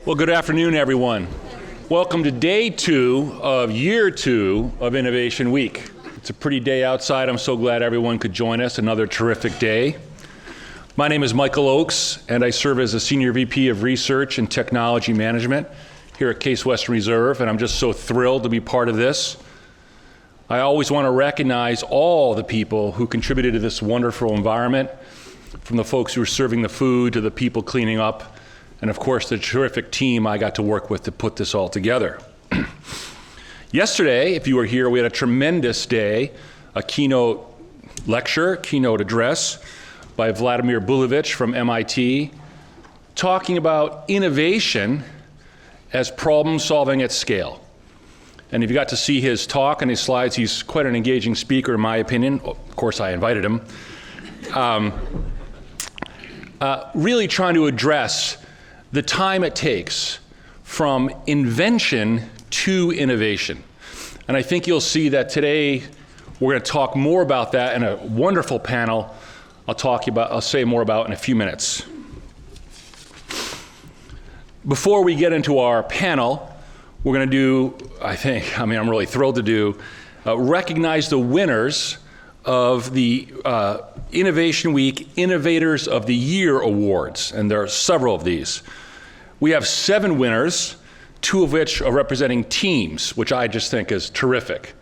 Well, good afternoon, everyone. Welcome to day 2 of year 2 of Innovation Week. It's a pretty day outside. I'm so glad everyone could join us. Another terrific day. My name is Michael Oakes, and I serve as a Senior VP of Research and Technology Management here at Case Western Reserve, and I'm just so thrilled to be part of this. I always want to recognize all the people who contributed to this wonderful environment, from the folks who are serving the food to the people cleaning up, and of course the terrific team I got to work with to put this all together. Yesterday, if you were here, we had a tremendous day, a keynote lecture, keynote address by Vladimir Bulovich from MIT, talking about innovation as problem solving at scale. And if you got to see his talk and his slides, he's quite an engaging speaker in my opinion. Of course, I invited him. Really trying to address the time it takes from invention to innovation. And I think you'll see that today we're going to talk more about that in a wonderful panel I'll say more about in a few minutes. Before we get into our panel, we're going to do, I'm really thrilled to do, recognize the winners of the Innovation Week Innovators of the Year Awards, and there are several of these. We have 7 winners, 2 of which are representing teams, which I just think is terrific.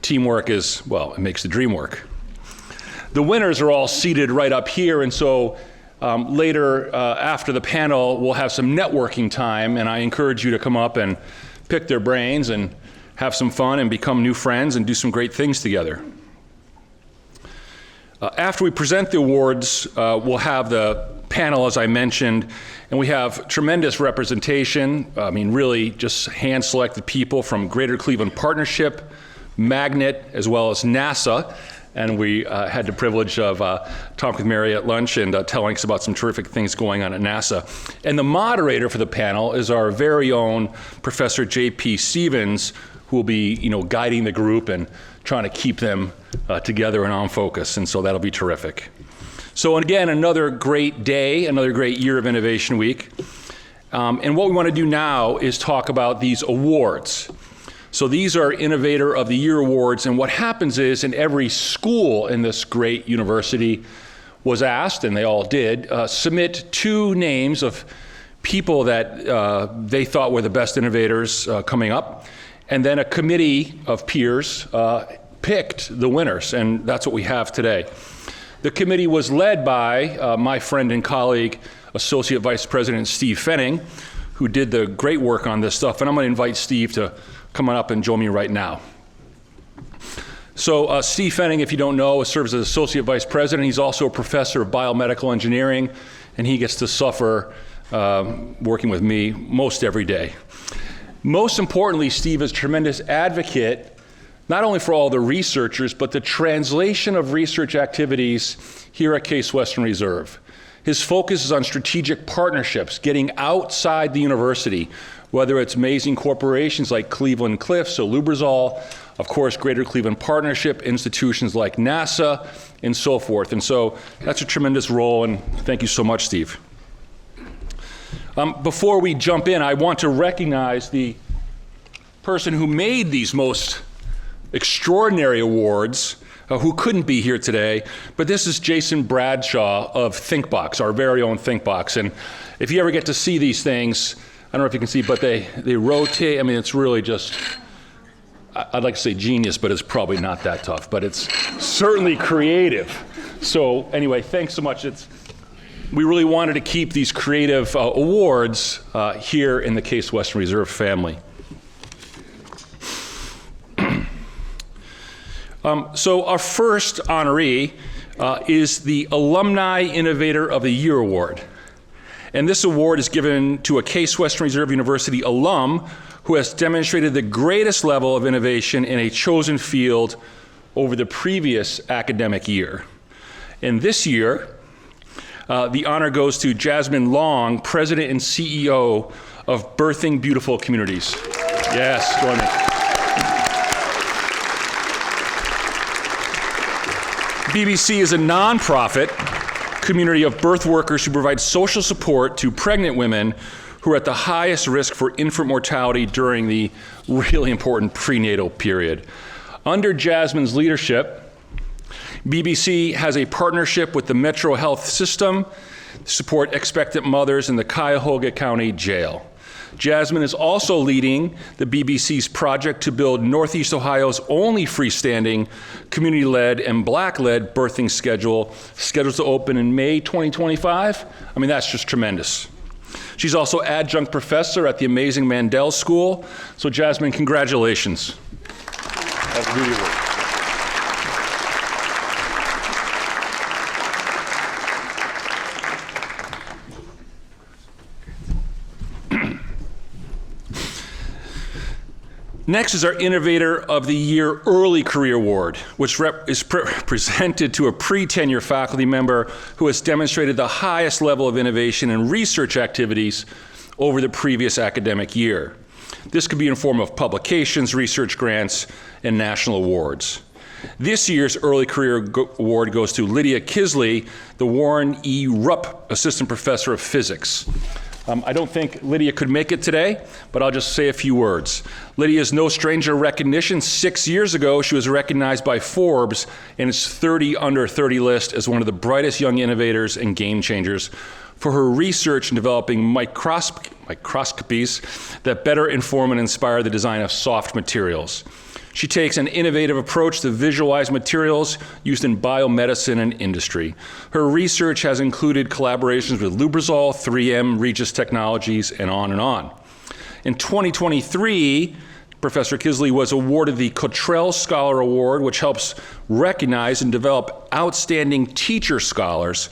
Teamwork is, well, it makes the dream work. The winners are all seated right up here, and so later after the panel, we'll have some networking time, and I encourage you to come up and pick their brains and have some fun and become new friends and do some great things together. After we present the awards, we'll have the panel, as I mentioned, and we have tremendous representation. Really just hand-selected people from Greater Cleveland Partnership, Magnet, as well as NASA. And we had the privilege of talking with Mary at lunch and telling us about some terrific things going on at NASA. And the moderator for the panel is our very own Professor J.P. Stevens, who will be, guiding the group and trying to keep them together and on focus. And so that'll be terrific. So again, another great day, another great year of Innovation Week. And what we want to do now is talk about these awards. So these are Innovator of the Year Awards, and what happens is in every school in this great university was asked, and they all did, submit 2 names of people that they thought were the best innovators coming up, and then a committee of peers picked the winners, and that's what we have today. The committee was led by my friend and colleague, Associate Vice President Steve Fenning, who did the great work on this stuff, and I'm going to invite Steve to come on up and join me right now. So Steve Fenning, if you don't know, serves as Associate Vice President. He's also a professor of biomedical engineering, and he gets to suffer working with me most every day. Most importantly, Steve is a tremendous advocate, not only for all the researchers, but the translation of research activities here at Case Western Reserve. His focus is on strategic partnerships, getting outside the university, whether it's amazing corporations like Cleveland Cliffs or Lubrizol, of course, Greater Cleveland Partnership, institutions like NASA, and so forth. And so that's a tremendous role, and thank you so much, Steve. Before we jump in, I want to recognize the person who made these most extraordinary awards, who couldn't be here today, but this is Jason Bradshaw of ThinkBox, our very own ThinkBox. And if you ever get to see these things, I don't know if you can see, but they rotate. It's really just, I'd like to say genius, but it's probably not that tough, but it's certainly creative. So anyway, thanks so much. We really wanted to keep these creative awards here in the Case Western Reserve family. So our first honoree is the Alumni Innovator of the Year Award. And this award is given to a Case Western Reserve University alum who has demonstrated the greatest level of innovation in a chosen field over the previous academic year. And this year, the honor goes to Jasmine Long, President and CEO of Birthing Beautiful Communities. Yes, join me. BBC is a nonprofit community of birth workers who provide social support to pregnant women who are at the highest risk for infant mortality during the really important prenatal period. Under Jasmine's leadership, BBC has a partnership with the Metro Health System to support expectant mothers in the Cuyahoga County Jail. Jasmine is also leading the BBC's project to build Northeast Ohio's only freestanding community-led and Black-led birthing schedule, scheduled to open in May 2025. I mean, that's just tremendous. She's also adjunct professor at the amazing Mandel School. So Jasmine, congratulations. That's really work. Next is our Innovator of the Year Early Career Award, which is presented to a pre-tenure faculty member who has demonstrated the highest level of innovation and research activities over the previous academic year. This could be in the form of publications, research grants, and national awards. This year's Early Career Award goes to Lydia Kisley, the Warren E. Rupp Assistant Professor of Physics. I don't think Lydia could make it today, but I'll just say a few words. Lydia is no stranger to recognition. 6 years ago, she was recognized by Forbes in its 30 Under 30 list as one of the brightest young innovators and game changers for her research in developing microscopies that better inform and inspire the design of soft materials. She takes an innovative approach to visualize materials used in biomedicine and industry. Her research has included collaborations with Lubrizol, 3M, Regis Technologies, and on and on. In 2023, Professor Kisley was awarded the Cottrell Scholar Award, which helps recognize and develop outstanding teacher scholars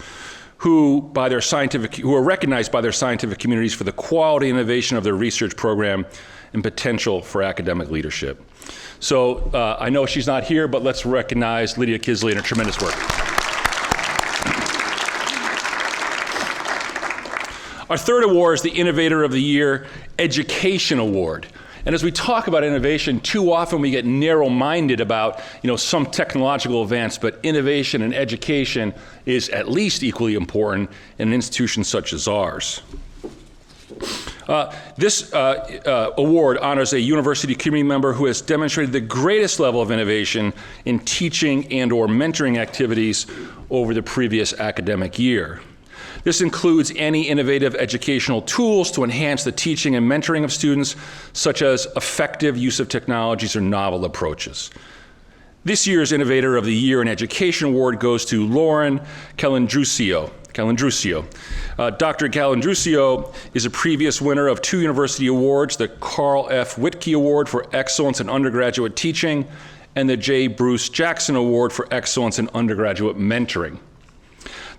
who are recognized by their scientific communities for the quality and innovation of their research program and potential for academic leadership. So I know she's not here, but let's recognize Lydia Kisley and her tremendous work. Our third award is the Innovator of the Year Education Award. And as we talk about innovation, too often we get narrow-minded about, some technological advance, but innovation and education is at least equally important in an institution such as ours. This award honors a university community member who has demonstrated the greatest level of innovation in teaching and/or mentoring activities over the previous academic year. This includes any innovative educational tools to enhance the teaching and mentoring of students, such as effective use of technologies or novel approaches. This year's Innovator of the Year in Education Award goes to Lauren Calandruccio. Dr. Calandruccio is a previous winner of 2 university awards, the Carl F. Whitkey Award for Excellence in Undergraduate Teaching and the J. Bruce Jackson Award for Excellence in Undergraduate Mentoring.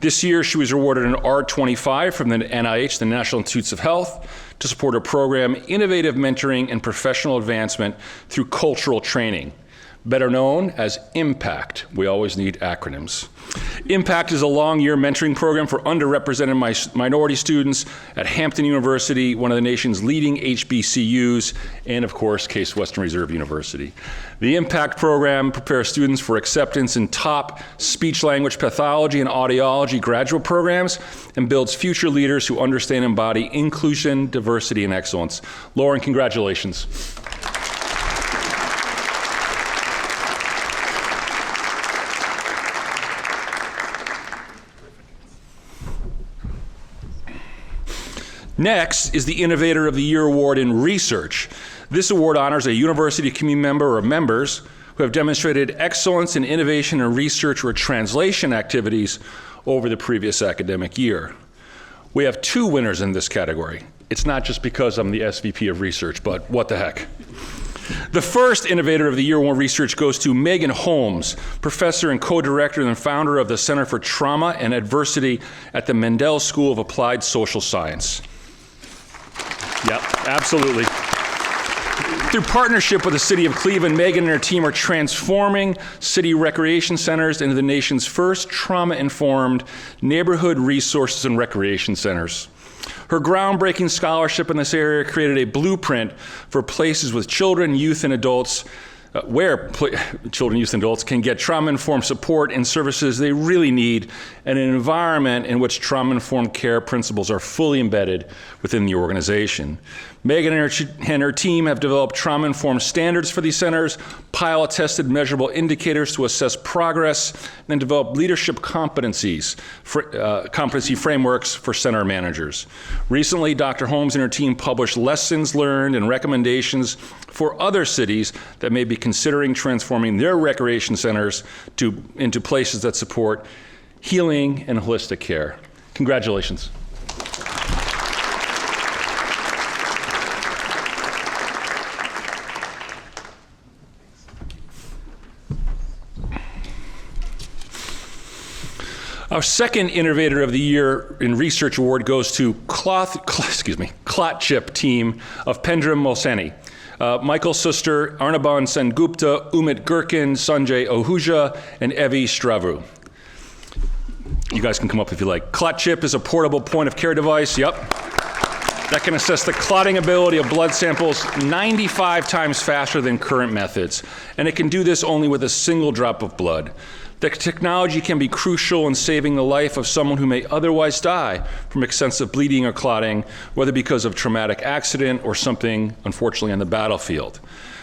This year, she was awarded an R25 from the NIH, the National Institutes of Health, to support her program, Innovative Mentoring and Professional Advancement through Cultural Training, better known as IMPACT. We always need acronyms. IMPACT is a long-year mentoring program for underrepresented minority students at Hampton University, one of the nation's leading HBCUs, and of course, Case Western Reserve University. The IMPACT program prepares students for acceptance in top speech-language pathology and audiology graduate programs and builds future leaders who understand and embody inclusion, diversity, and excellence. Lauren, congratulations. Next is the Innovator of the Year Award in Research. This award honors a university community member or members who have demonstrated excellence in innovation and research or translation activities over the previous academic year. We have 2 winners in this category. It's not just because I'm the SVP of Research, but what the heck. The first Innovator of the Year in Research goes to Megan Holmes, professor and co-director and founder of the Center for Trauma and Adversity at the Mandel School of Applied Social Science. Yep, absolutely. Through partnership with the City of Cleveland, Megan and her team are transforming city recreation centers into the nation's first trauma-informed neighborhood resources and recreation centers. Her groundbreaking scholarship in this area created a blueprint for places with children, youth, and adults children, youth, and adults can get trauma-informed support and services they really need in an environment in which trauma-informed care principles are fully embedded within the organization. Megan and her team have developed trauma-informed standards for these centers, pilot-tested measurable indicators to assess progress, and developed leadership competency frameworks for center managers. Recently, Dr. Holmes and her team published lessons learned and recommendations for other cities that may be considering transforming their recreation centers into places that support healing and holistic care. Congratulations. Our second Innovator of the Year in Research Award goes to Clot Chip team of Pendram Mohseni. Michael Suster, Arnaban Sengupta, Umit Gurkin, Sanjay Ahuja, and Evi Stravu. You guys can come up if you like. Clot Chip is a portable point of care device, that can assess the clotting ability of blood samples 95 times faster than current methods. And it can do this only with a single drop of blood. The technology can be crucial in saving the life of someone who may otherwise die from excessive bleeding or clotting, whether because of traumatic accident or something, unfortunately, on the battlefield.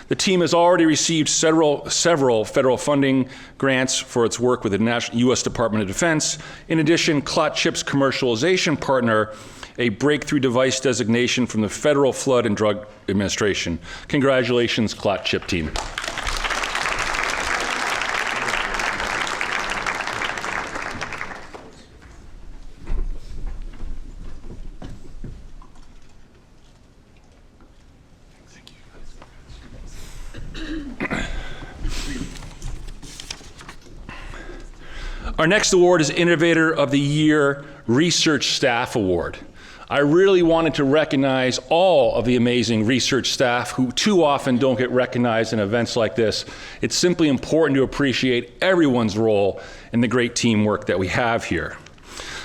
The team has already received several federal funding grants for its work with the U.S. Department of Defense. In addition, Clot Chip's commercialization partner, a breakthrough device designation from the Federal Flood and Drug Administration. Congratulations, Clot Chip team. Our next award is Innovator of the Year Research Staff Award. I really wanted to recognize all of the amazing research staff who too often don't get recognized in events like this. It's simply important to appreciate everyone's role in the great teamwork that we have here.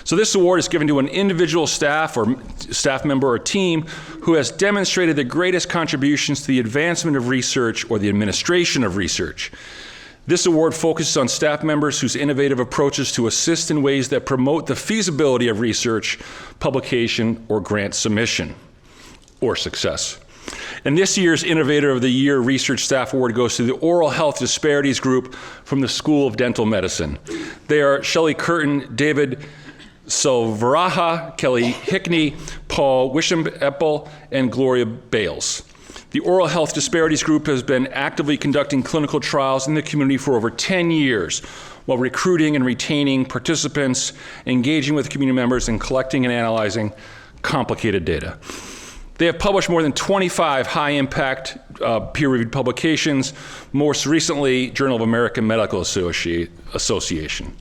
So this award is given to an individual staff or staff member or team who has demonstrated the greatest contributions to the advancement of research or the administration of research. This award focuses on staff members whose innovative approaches to assist in ways that promote the feasibility of research, publication, or grant submission, or success. And this year's Innovator of the Year Research Staff Award goes to the Oral Health Disparities Group from the School of Dental Medicine. They are Shelley Curtin, David Silveraja, Kelly Hickney, Paul Wisham-Eppel, and Gloria Bales. The Oral Health Disparities Group has been actively conducting clinical trials in the community for over 10 years while recruiting and retaining participants, engaging with community members, and collecting and analyzing complicated data. They have published more than 25 high-impact peer-reviewed publications, most recently Journal of American Medical Association.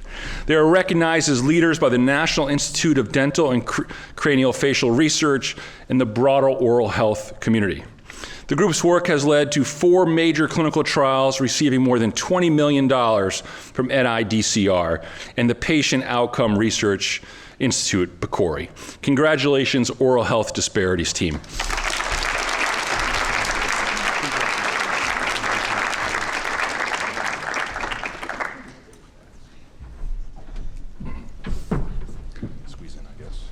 They are recognized as leaders by the National Institute of Dental and Craniofacial Research and the broader oral health community. The group's work has led to 4 major clinical trials receiving more than $20 million from NIDCR and the Patient Outcome Research Institute, PCORI. Congratulations, Oral Health Disparities team. Squeeze in, I guess.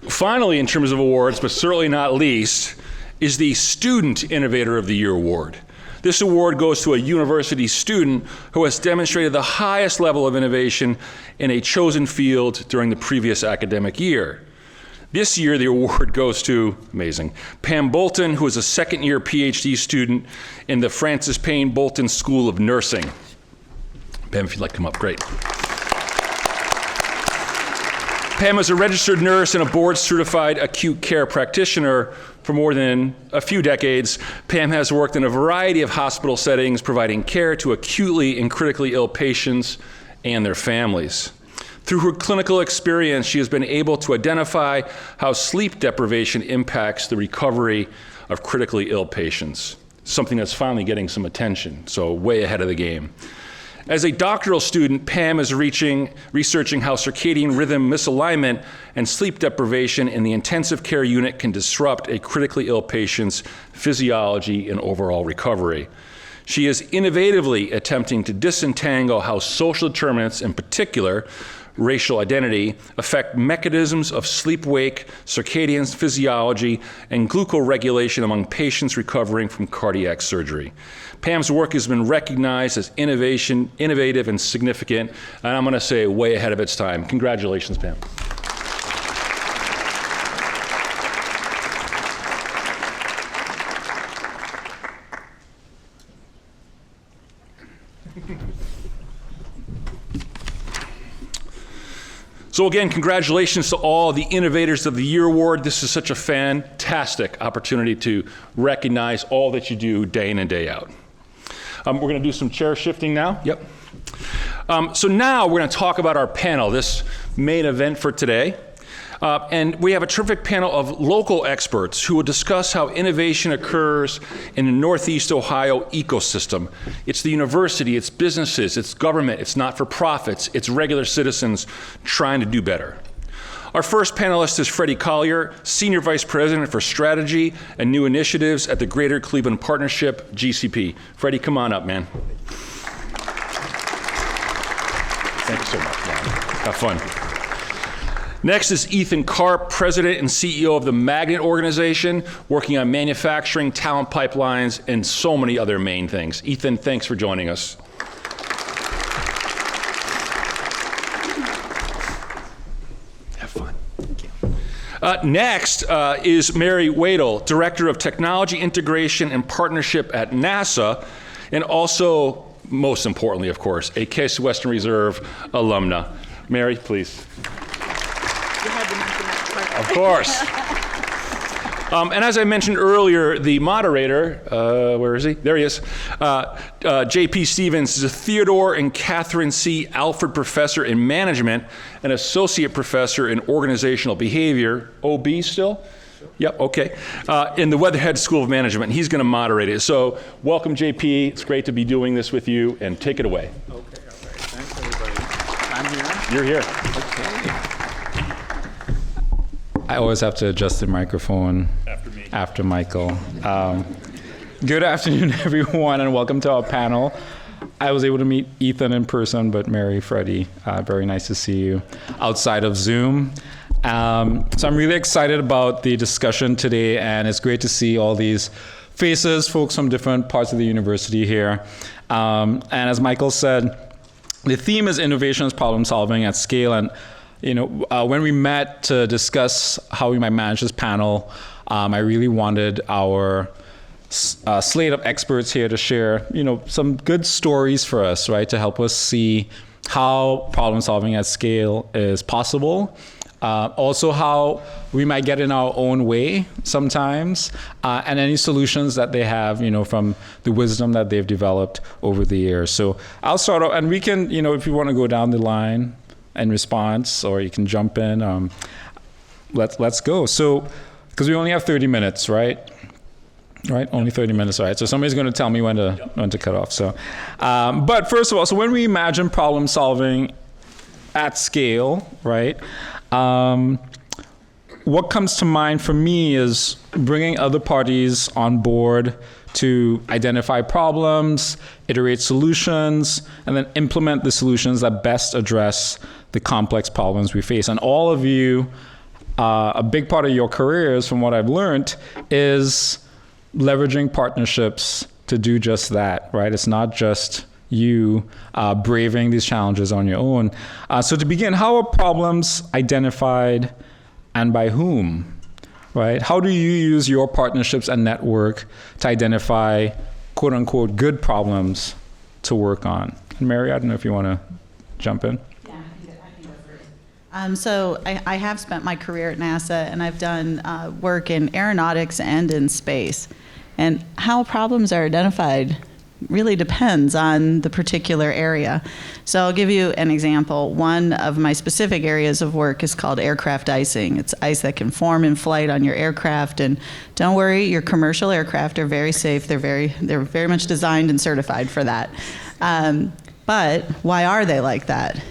Finally, in terms of awards, but certainly not least, is the Student Innovator of the Year Award. This award goes to a university student who has demonstrated the highest level of innovation in a chosen field during the previous academic year. This year, the award goes to, amazing, Pam Bolton, who is a second-year PhD student in the Francis Payne Bolton School of Nursing. Pam, if you'd like to come up, great. Pam is a registered nurse and a board-certified acute care practitioner for more than a few decades. Pam has worked in a variety of hospital settings, providing care to acutely and critically ill patients and their families. Through her clinical experience, she has been able to identify how sleep deprivation impacts the recovery of critically ill patients, something that's finally getting some attention, so way ahead of the game. As a doctoral student, Pam is researching how circadian rhythm misalignment and sleep deprivation in the intensive care unit can disrupt a critically ill patient's physiology and overall recovery. She is innovatively attempting to disentangle how social determinants, in particular racial identity, affect mechanisms of sleep-wake, circadian physiology, and glucoregulation among patients recovering from cardiac surgery. Pam's work has been recognized as innovative and significant, and I'm going to say way ahead of its time. Congratulations, Pam. So again, congratulations to all the Innovators of the Year Award. This is such a fantastic opportunity to recognize all that you do day in and day out. We're going to do some chair shifting now. Yep. So now we're going to talk about our panel, this main event for today. And we have a terrific panel of local experts who will discuss how innovation occurs in the Northeast Ohio ecosystem. It's the university, it's businesses, it's government, it's not-for-profits, it's regular citizens trying to do better. Our first panelist is Freddie Collier, Senior Vice President for Strategy and New Initiatives at the Greater Cleveland Partnership, GCP. Freddie, come on up, man. Thank you so much, man. Have fun. Next is Ethan Karp, President and CEO of the Magnet Organization, working on manufacturing, talent pipelines, and so many other main things. Ethan, thanks for joining us. Have fun. Thank you. Next is Mary Wadle, Director of Technology Integration and Partnership at NASA, and also, most importantly, of course, a Case Western Reserve alumna. Mary, please. Of course. And as I mentioned earlier, the moderator, where is he? There he is. J.P. Stevens is a Theodore and Catherine C. Alford Professor in Management and Associate Professor in Organizational Behavior. OB still? Yep, okay. In the Weatherhead School of Management. He's going to moderate it. So welcome, J.P. It's great to be doing this with you, and take it away. Okay, all right. Thanks, everybody. I'm here. You're here. Okay. I always have to adjust the microphone after Michael. Good afternoon, everyone, and welcome to our panel. I was able to meet Ethan in person, but Mary, Freddie, very nice to see you outside of Zoom. So I'm really excited about the discussion today, and it's great to see all these faces, folks from different parts of the university here. And as Michael said, the theme is innovation as problem solving at scale. And when we met to discuss how we might manage this panel, I really wanted our slate of experts here to share, some good stories for us, right, to help us see how problem solving at scale is possible. Also how we might get in our own way sometimes, and any solutions that they have, from the wisdom that they've developed over the years. So I'll start off, and we can, if you want to go down the line in response, or you can jump in. Let's go. So, because we only have 30 minutes, right? Right, only 30 minutes, right? So somebody's going to tell me when to cut off. So, but first of all, so when we imagine problem solving at scale, right? What comes to mind for me is bringing other parties on board to identify problems, iterate solutions, and then implement the solutions that best address the complex problems we face. And all of you, a big part of your careers, from what I've learned, is leveraging partnerships to do just that, right? It's not just you braving these challenges on your own. So to begin, how are problems identified and by whom? Right? How do you use your partnerships and network to identify quote unquote good problems to work on? And Mary, I don't know if you want to jump in. Yeah, I can go first. So I have spent my career at NASA, and I've done work in aeronautics and in space. And how problems are identified really depends on the particular area. So I'll give you an example. One of my specific areas of work is called aircraft icing. It's ice that can form in flight on your aircraft, and don't worry, your commercial aircraft are very safe. They're very much designed and certified for that. But why are they like that?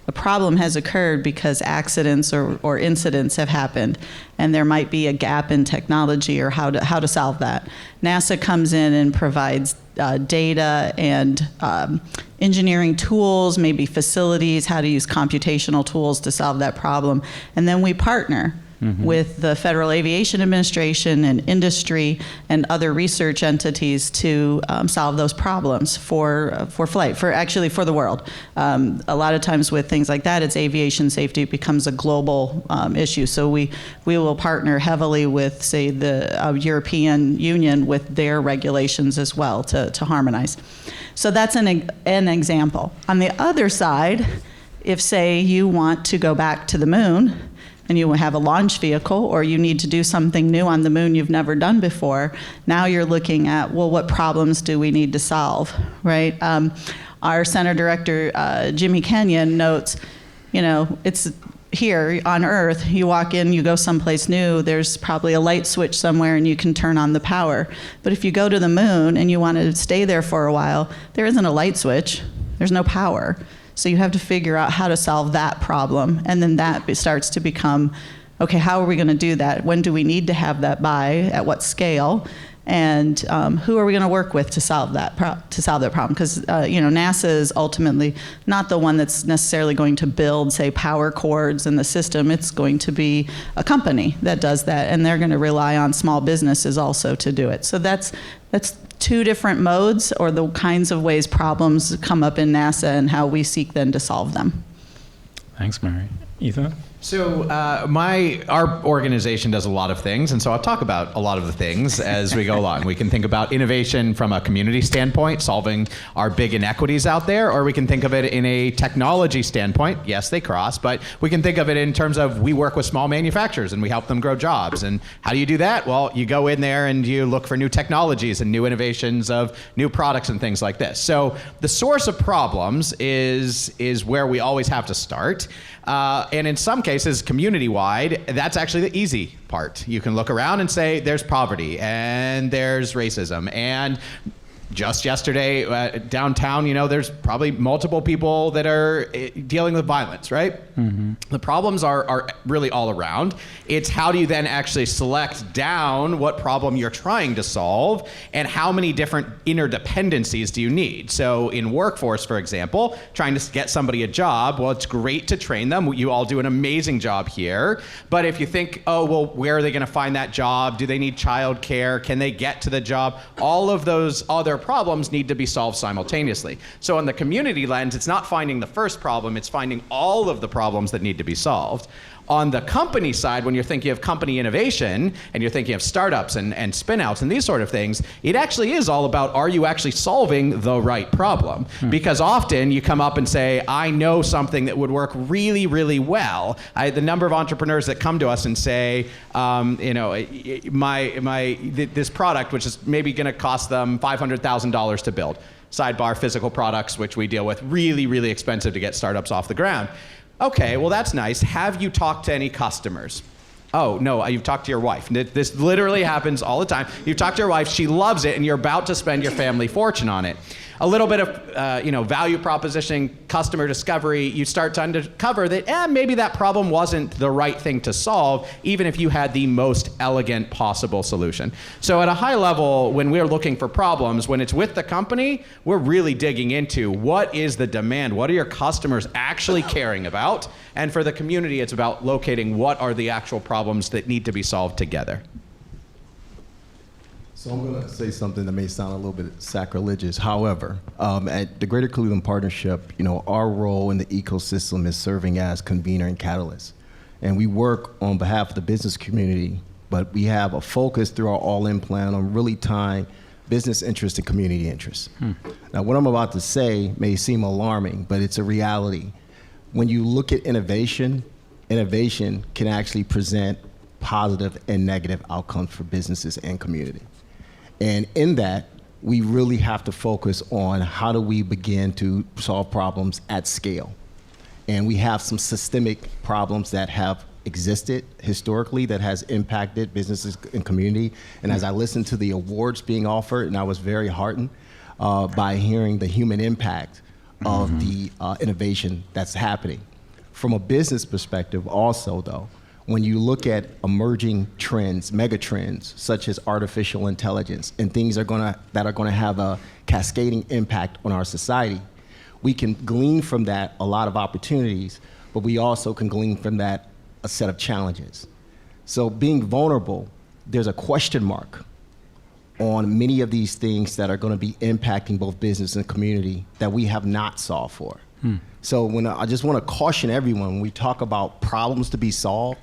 A problem has occurred because accidents or incidents have happened, and there might be a gap in technology or how to solve that. NASA comes in and provides data and engineering tools, maybe facilities, how to use computational tools to solve that problem, and then we partner with the Federal Aviation Administration and industry and other research entities to solve those problems for flight, for the world. A lot of times with things like that, it's aviation safety becomes a global issue. So we will partner heavily with, say, the European Union with their regulations as well to harmonize. So that's an example. On the other side, if, say, you want to go back to the moon, and you have a launch vehicle, or you need to do something new on the moon you've never done before, now you're looking at, well, what problems do we need to solve, right? Our Center Director, Jimmy Kenyon, notes, it's here on Earth, you walk in, you go someplace new, there's probably a light switch somewhere and you can turn on the power. But if you go to the moon and you want to stay there for a while, there isn't a light switch, there's no power. So you have to figure out how to solve that problem. And then that starts to become, okay, how are we going to do that? When do we need to have that by? At what scale? And who are we going to work with to solve that problem? Because NASA is ultimately not the one that's necessarily going to build, say, power cords in the system. It's going to be a company that does that, and they're going to rely on small businesses also to do it. So that's two different modes, or the kinds of ways problems come up in NASA and how we seek then to solve them. Thanks, Mary. Ethan? So our organization does a lot of things, and so I'll talk about a lot of the things as we go along. We can think about innovation from a community standpoint, solving our big inequities out there, or we can think of it in a technology standpoint. Yes, they cross, but we can think of it in terms of we work with small manufacturers and we help them grow jobs. And how do you do that? Well, you go in there and you look for new technologies and new innovations of new products and things like this. So the source of problems is where we always have to start. And in some cases, community-wide, that's actually the easy part. You can look around and say, there's poverty, and there's racism, and just yesterday, downtown, there's probably multiple people that are dealing with violence, right? Mm-hmm. The problems are really all around. It's how do you then actually select down what problem you're trying to solve, and how many different interdependencies do you need? So in workforce, for example, trying to get somebody a job, well, it's great to train them. You all do an amazing job here. But if you think, oh, well, where are they going to find that job? Do they need childcare? Can they get to the job? All of those other problems need to be solved simultaneously. So on the community lens, it's not finding the first problem, it's finding all of the problems that need to be solved. On the company side, when you're thinking of company innovation and you're thinking of startups and spin-outs and these sort of things, it actually is all about, are you actually solving the right problem? Because often you come up and say, I know something that would work really, really well. The number of entrepreneurs that come to us and say, this product, which is maybe going to cost them $500,000 to build. Sidebar, physical products, which we deal with, really, really expensive to get startups off the ground. Okay, well, that's nice. Have you talked to any customers? Oh, no, you've talked to your wife. This literally happens all the time. You've talked to your wife, she loves it, and you're about to spend your family fortune on it. A little bit of value propositioning, customer discovery, you start to uncover that maybe that problem wasn't the right thing to solve, even if you had the most elegant possible solution. So at a high level, when we're looking for problems, when it's with the company, we're really digging into what is the demand, what are your customers actually caring about, and for the community, it's about locating what are the actual problems that need to be solved together. So I'm going to say something that may sound a little bit sacrilegious. However, at the Greater Cleveland Partnership, our role in the ecosystem is serving as convener and catalyst. And we work on behalf of the business community, but we have a focus through our all-in plan on really tying business interest to community interest. Now, what I'm about to say may seem alarming, but it's a reality. When you look at innovation can actually present positive and negative outcomes for businesses and community. And in that, we really have to focus on how do we begin to solve problems at scale. And we have some systemic problems that have existed historically that has impacted businesses and community. And as I listened to the awards being offered, and I was very heartened by hearing the human impact of the innovation that's happening. From a business perspective also though, when you look at emerging trends, mega trends, such as artificial intelligence and things that are gonna have a cascading impact on our society, we can glean from that a lot of opportunities, but we also can glean from that a set of challenges. So being vulnerable, there's a question mark on many of these things that are gonna be impacting both business and community that we have not solved for. So I just wanna caution everyone, when we talk about problems to be solved,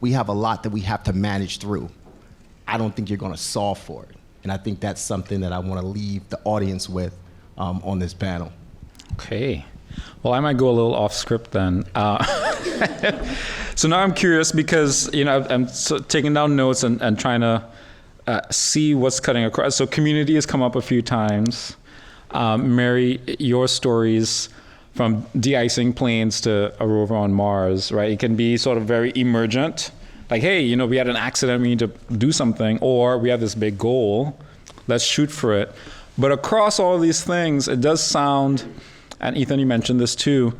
we have a lot that we have to manage through. I don't think you're gonna solve for it. And I think that's something that I wanna leave the audience with on this panel. Okay. Well, I might go a little off script then. So now I'm curious because, I'm taking down notes and trying to see what's cutting across. So community has come up a few times. Mary, your stories from de-icing planes to a rover on Mars, right? It can be sort of very emergent. Like, hey, we had an accident, we need to do something, or we have this big goal, let's shoot for it. But across all these things, it does sound, and Ethan, you mentioned this too,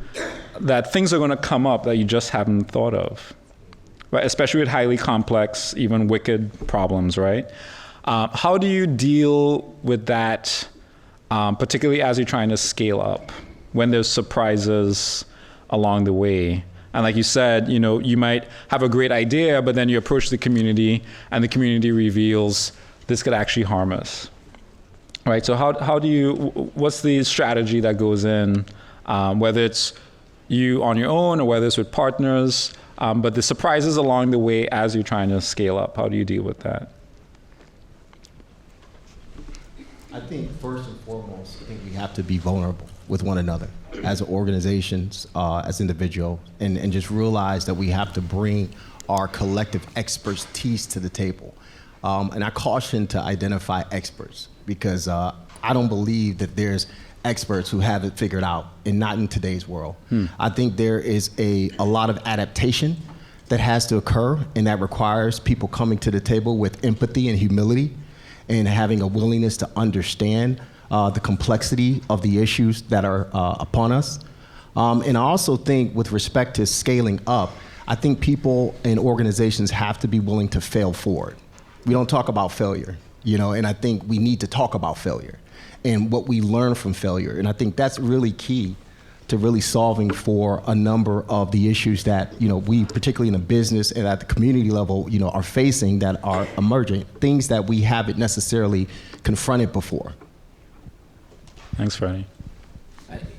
that things are going to come up that you just haven't thought of, right? Especially with highly complex, even wicked problems, right? How do you deal with that, particularly as you're trying to scale up, when there's surprises along the way? And like you said, you might have a great idea, but then you approach the community and the community reveals this could actually harm us. Right, so what's the strategy that goes in, whether it's you on your own or whether it's with partners, but the surprises along the way as you're trying to scale up, how do you deal with that? I think first and foremost, I think we have to be vulnerable with one another as organizations, as individuals, and just realize that we have to bring our collective expertise to the table. And I caution to identify experts because I don't believe that there's experts who have it figured out, and not in today's world. I think there is a lot of adaptation that has to occur, and that requires people coming to the table with empathy and humility and having a willingness to understand the complexity of the issues that are upon us. And I also think with respect to scaling up, I think people and organizations have to be willing to fail forward. We don't talk about failure, and I think we need to talk about failure and what we learn from failure. And I think that's really key to really solving for a number of the issues that, we, particularly in the business and at the community level, are facing that are emerging, things that we haven't necessarily confronted before. Thanks, Freddie.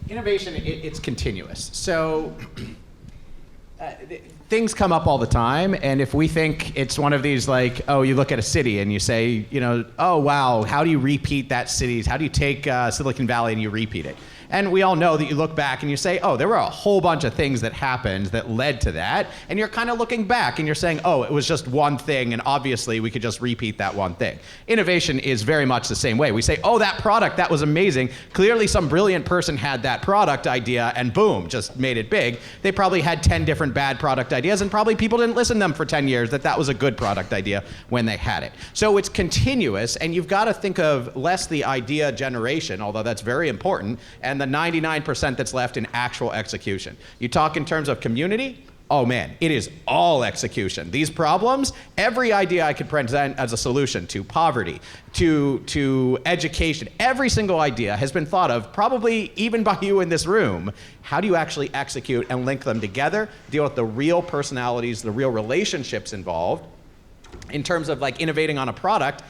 Innovation, it's continuous. So things come up all the time, and if we think it's one of these, like, you look at a city and you say, oh, wow, how do you repeat that city? How do you take Silicon Valley and you repeat it? And we all know that you look back and you say, there were a whole bunch of things that happened that led to that. And you're kind of looking back and you're saying, it was just one thing, and obviously we could just repeat that one thing. Innovation is very much the same way. We say, that product, that was amazing. Clearly some brilliant person had that product idea and boom, just made it big. They probably had 10 different bad product ideas, and probably people didn't listen to them for 10 years that was a good product idea when they had it. So it's continuous, and you've got to think of less the idea generation, although that's very important, and the 99% that's left in actual execution. You talk in terms of community, oh man, it is all execution. These problems, every idea I could present as a solution to poverty, to education, every single idea has been thought of, probably even by you in this room. How do you actually execute and link them together, deal with the real personalities, the real relationships involved? In terms of like innovating on a product,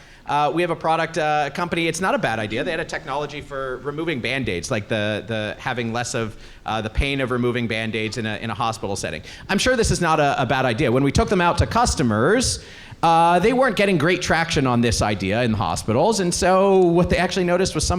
we have a product company. It's not a bad idea. They had a technology for removing Band-Aids, like the having less of the pain of removing Band-Aids in a hospital setting. I'm sure this is not a bad idea. When we took them out to customers, they weren't getting great traction on this idea in the hospitals, and so what they actually noticed was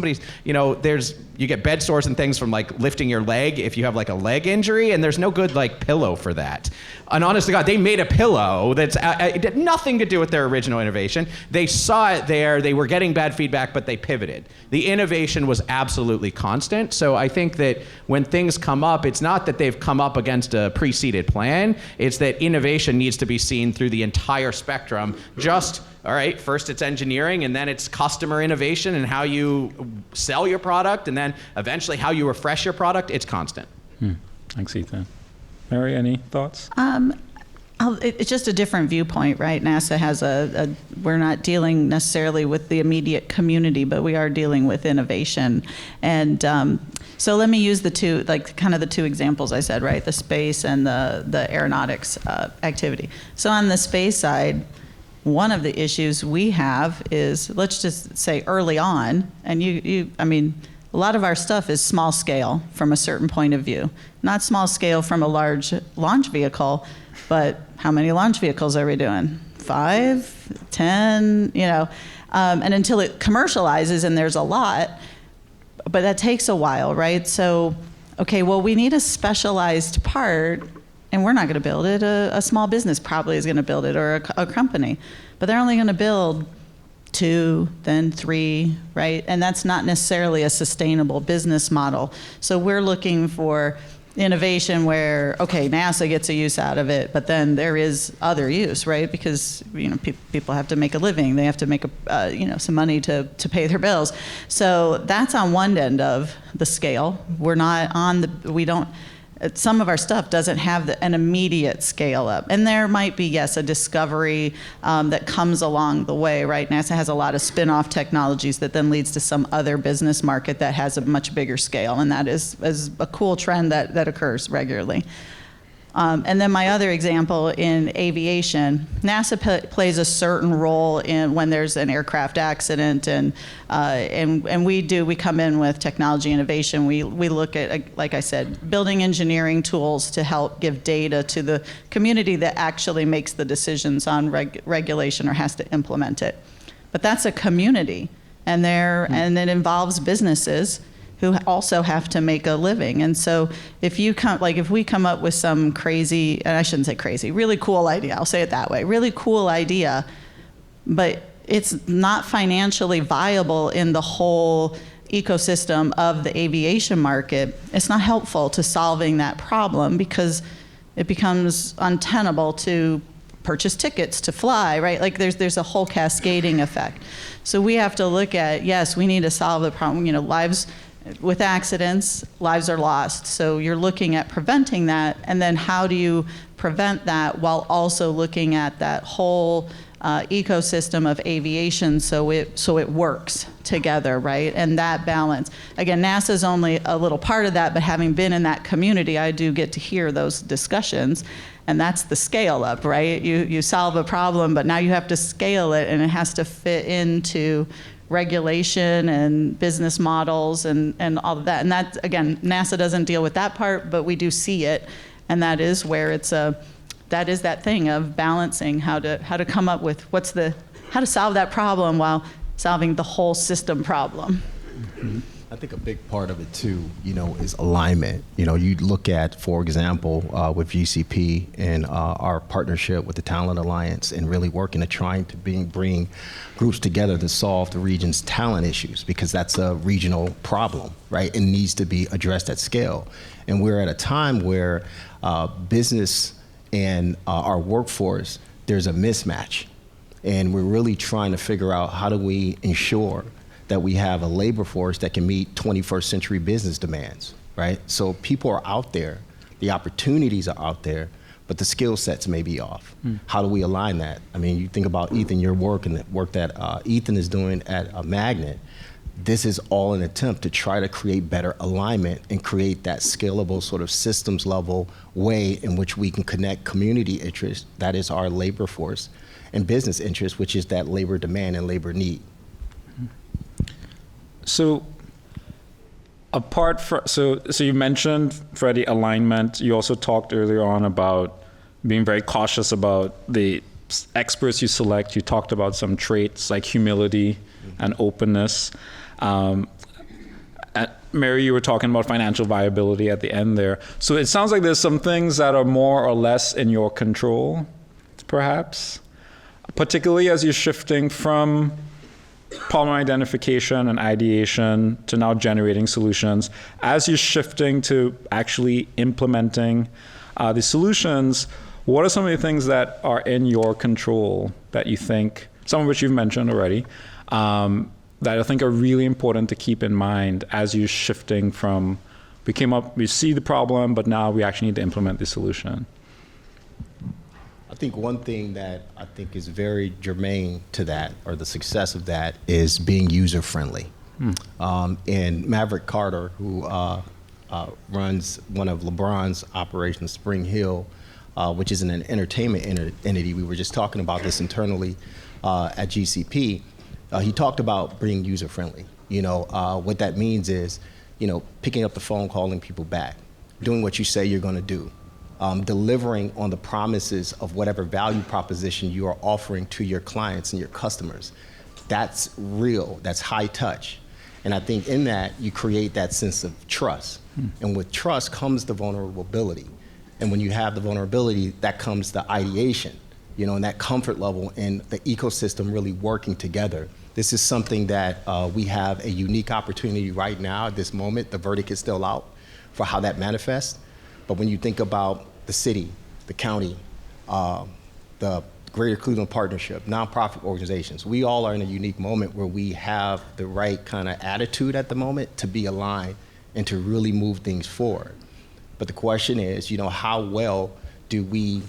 you get bed sores and things from like lifting your leg if you have like a leg injury, and there's no good like pillow for that. And honest to God, they made a pillow that's it had nothing to do with their original innovation. They saw it there, they were getting bad feedback, but they pivoted. The innovation was absolutely constant. So I think that when things come up, it's not that they've come up against a preceded plan, it's that innovation needs to be seen through the entire spectrum spectrum. Just, all right, first it's engineering, and then it's customer innovation and how you sell your product, and then eventually how you refresh your product. It's constant. Thanks, Ethan. Mary, any thoughts? It's just a different viewpoint, right? NASA has we're not dealing necessarily with the immediate community, but we are dealing with innovation. And so let me use the two examples I said, right? The space and the aeronautics activity. So on the space side, one of the issues we have is, let's just say early on, and a lot of our stuff is small scale from a certain point of view. Not small scale from a large launch vehicle, but how many launch vehicles are we doing? 5, 10, and until it commercializes and there's a lot, but that takes a while, right? So, okay, well, we need a specialized part, and we're not gonna build it. A small business probably is gonna build it, or a company, but they're only gonna build 2, then 3, right? And that's not necessarily a sustainable business model. So we're looking for innovation where, okay, NASA gets a use out of it, but then there is other use, right? Because people have to make a living, they have to make some money to pay their bills. So that's on one end of the scale. We're not some of our stuff doesn't have an immediate scale up. And there might be, yes, a discovery that comes along the way, right? NASA has a lot of spin-off technologies that then leads to some other business market that has a much bigger scale, and that is a cool trend that occurs regularly. And then my other example in aviation, NASA plays a certain role in when there's an aircraft accident, and we come in with technology innovation. We look at, like I said, building engineering tools to help give data to the community that actually makes the decisions on regulation or has to implement it. But that's a community, and it involves businesses who also have to make a living. And so if we come up with some crazy, and I shouldn't say crazy, really cool idea, I'll say it that way, really cool idea, but it's not financially viable in the whole ecosystem of the aviation market, it's not helpful to solving that problem, because it becomes untenable to purchase tickets to fly, right? Like there's a whole cascading effect. So we have to look at, yes, we need to solve the problem. Lives with accidents, lives are lost. So you're looking at preventing that, and then how do you prevent that while also looking at that whole ecosystem of aviation so it works together, right? And that balance. Again, NASA's only a little part of that, but having been in that community, I do get to hear those discussions, and that's the scale up, right? You solve a problem, but now you have to scale it, and it has to fit into regulation and business models and all of that. And that, again, NASA doesn't deal with that part, but we do see it, and that is where that is that thing of balancing how to come up with how to solve that problem while solving the whole system problem. Mm-hmm. I think a big part of it too, is alignment. You look at, for example, with GCP and our partnership with the Talent Alliance, and really working to trying to bring groups together to solve the region's talent issues, because that's a regional problem, right? It needs to be addressed at scale. And we're at a time where business and our workforce, there's a mismatch. And we're really trying to figure out, how do we ensure that we have a labor force that can meet 21st century business demands, right? So people are out there, the opportunities are out there, but the skill sets may be off. How do we align that? I mean, you think about Ethan, your work and the work that Ethan is doing at Magnet. This is all an attempt to try to create better alignment and create that scalable sort of systems level way in which we can connect community interest, that is our labor force, and business interest, which is that labor demand and labor need. So so you mentioned, Freddie, alignment. You also talked earlier on about being very cautious about the experts you select. You talked about some traits like humility and openness. Mary, you were talking about financial viability at the end there. So it sounds like there's some things that are more or less in your control, perhaps, particularly as you're shifting from problem identification and ideation to now generating solutions. As you're shifting to actually implementing the solutions, What are some of the things that are in your control that you think, some of which you've mentioned already, that I think are really important to keep in mind as you're shifting from, we see the problem, but now we actually need to implement the solution? I think one thing that I think is very germane to that, or the success of that, is being user-friendly. And Maverick Carter, who runs one of LeBron's operations, Spring Hill, which is an entertainment entity. We were just talking about this internally at GCP. He talked about being user-friendly. What that means is, picking up the phone, calling people back, doing what you say you're going to do, delivering on the promises of whatever value proposition you are offering to your clients and your customers. That's real. That's high touch. And I think in that, you create that sense of trust. And with trust comes the vulnerability. And when you have the vulnerability, that comes the ideation, and that comfort level and the ecosystem really working together. This is something that we have a unique opportunity right now at this moment. The verdict is still out for how that manifests. But when you think about the city, the county, the Greater Cleveland Partnership, nonprofit organizations, we all are in a unique moment where we have the right kind of attitude at the moment to be aligned and to really move things forward. But the question is, how well do we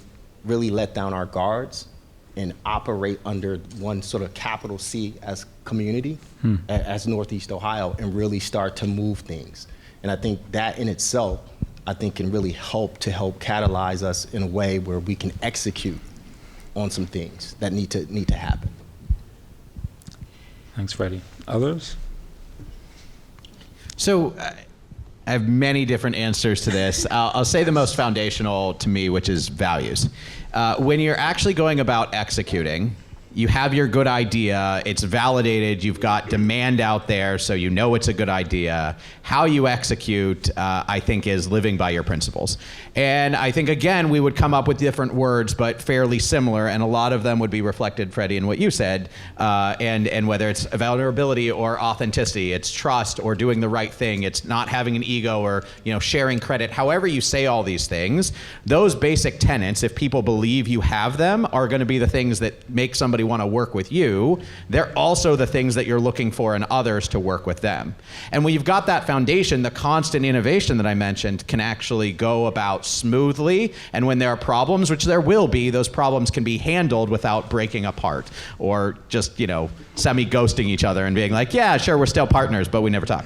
really let down our guards and operate under one sort of capital C as community, as Northeast Ohio, and really start to move things? And I think that in itself, can really help catalyze us in a way where we can execute on some things that need to happen. Thanks, Freddie. Others? So I have many different answers to this. I'll say the most foundational to me, which is values. When you're actually going about executing, you have your good idea, it's validated, you've got demand out there, so you know it's a good idea. How you execute, I think, is living by your principles. And I think, again, we would come up with different words, but fairly similar, and a lot of them would be reflected, Freddie, in what you said, and whether it's vulnerability or authenticity, it's trust or doing the right thing, it's not having an ego or sharing credit. However you say all these things, those basic tenets, if people believe you have them, are going to be the things that make somebody want to work with you. They're also the things that you're looking for in others to work with them. And when you've got that foundation, the constant innovation that I mentioned can actually go about smoothly. And when there are problems, which there will be, those problems can be handled without breaking apart or just, semi-ghosting each other and being like, yeah, sure, we're still partners, but we never talk,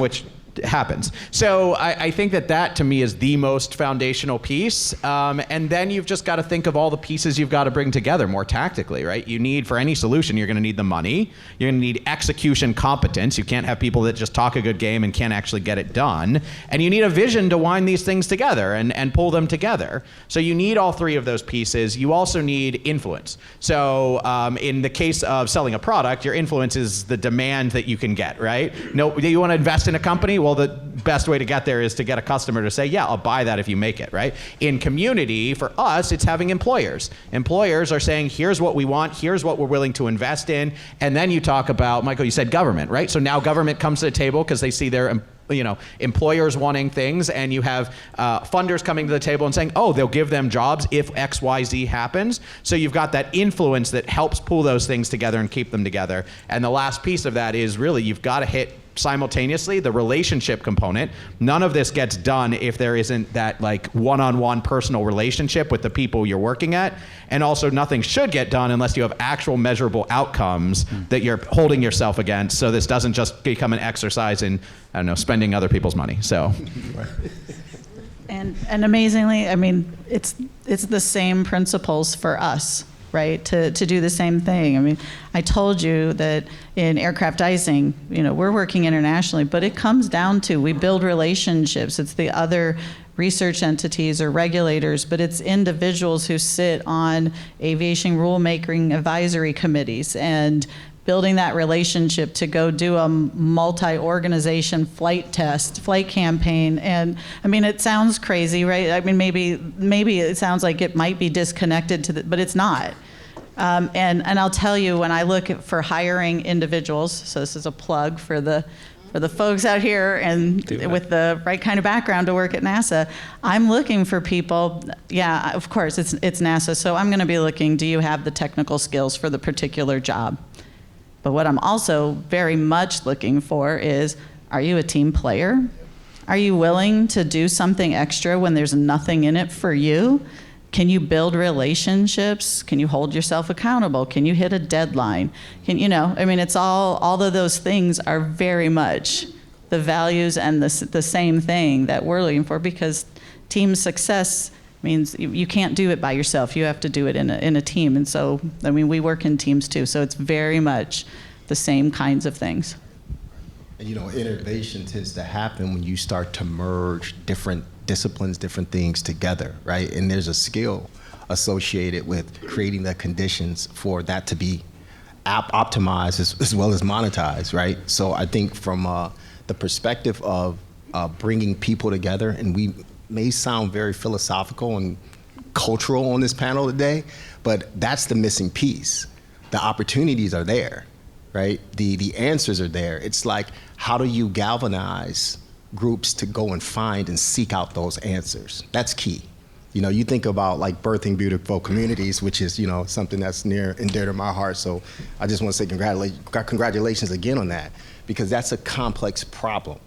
which happens. So I think that to me is the most foundational piece. And then you've just got to think of all the pieces you've got to bring together more tactically, right? You need, for any solution, you're going to need the money. You're going to need execution competence. You can't have people that just talk a good game and can't actually get it done. And you need a vision to wind these things together and pull them together. So you need all three of those pieces. You also need influence. So in the case of selling a product, your influence is the demand that you can get, right? No, you want to invest in a company? Well, the best way to get there is to get a customer to say, yeah, I'll buy that if you make it, right? In community, for us, it's having employers. Employers are saying, here's what we want, here's what we're willing to invest in. And then you talk about, Michael, you said government, right? So now government comes to the table because they see their employers wanting things, and you have funders coming to the table and saying, oh, they'll give them jobs if X, Y, Z happens. So you've got that influence that helps pull those things together and keep them together. And the last piece of that is really you've got to hit simultaneously the relationship component. None of this gets done if there isn't that one-on-one personal relationship with the people you're working at. And also nothing should get done unless you have actual measurable outcomes that you're holding yourself against. So this doesn't just become an exercise in, spending other people's money. So. And amazingly, it's the same principles for us, right? To do the same thing. I told you that in aircraft icing, we're working internationally, but it comes down to we build relationships. It's the other research entities or regulators, but it's individuals who sit on aviation rulemaking advisory committees and building that relationship to go do a multi-organization flight campaign. And it sounds crazy, right? Maybe it sounds like it might be disconnected but it's not. And I'll tell you, when I look for hiring individuals, so this is a plug for the for the folks out here and Do it. with the right kind of background to work at NASA, I'm looking for people. Yeah, of course, it's NASA, so I'm going to be looking, do you have the technical skills for the particular job? But what I'm also very much looking for is, are you a team player? Are you willing to do something extra when there's nothing in it for you? Can you build relationships? Can you hold yourself accountable? Can you hit a deadline? It's all of those things are very much the values and the same thing that we're looking for, because team success means you can't do it by yourself. You have to do it in a team. And so, we work in teams too. So it's very much the same kinds of things. And innovation tends to happen when you start to merge different disciplines, different things together, right? And there's a skill associated with creating the conditions for that to be optimized as well as monetized, right? So I think from the perspective of bringing people together, and we may sound very philosophical and cultural on this panel today, but that's the missing piece. The opportunities are there, right? The answers are there. It's like, how do you galvanize groups to go and find and seek out those answers? That's key. You think about like birthing beautiful communities, which is, something that's near and dear to my heart. So I just want to say congratulations again on that, because that's a complex problem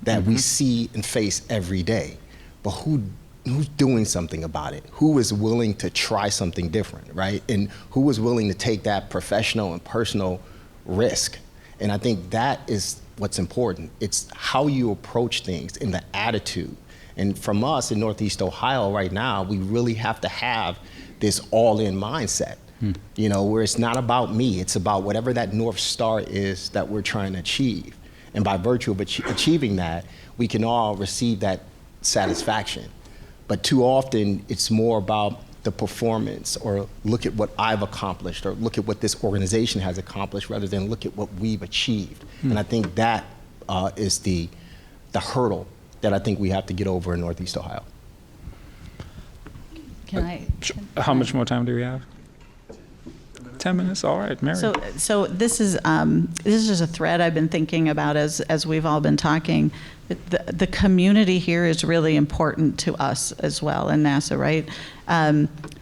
that we see and face every day. But who's doing something about it? Who is willing to try something different, right? And who is willing to take that professional and personal risk? And I think that is what's important. It's how you approach things and the attitude. And from us in Northeast Ohio right now, we really have to have this all-in mindset, where it's not about me, it's about whatever that North Star is that we're trying to achieve. And by virtue of achieving that, we can all receive that satisfaction. But too often, it's more about the performance, or look at what I've accomplished, or look at what this organization has accomplished, rather than look at what we've achieved. And I think that is the hurdle that I think we have to get over in Northeast Ohio. Can I? How much more time do we have? 10 minutes. All right, Mary. So this is just a thread I've been thinking about as we've all been talking. The community here is really important to us as well in NASA, right?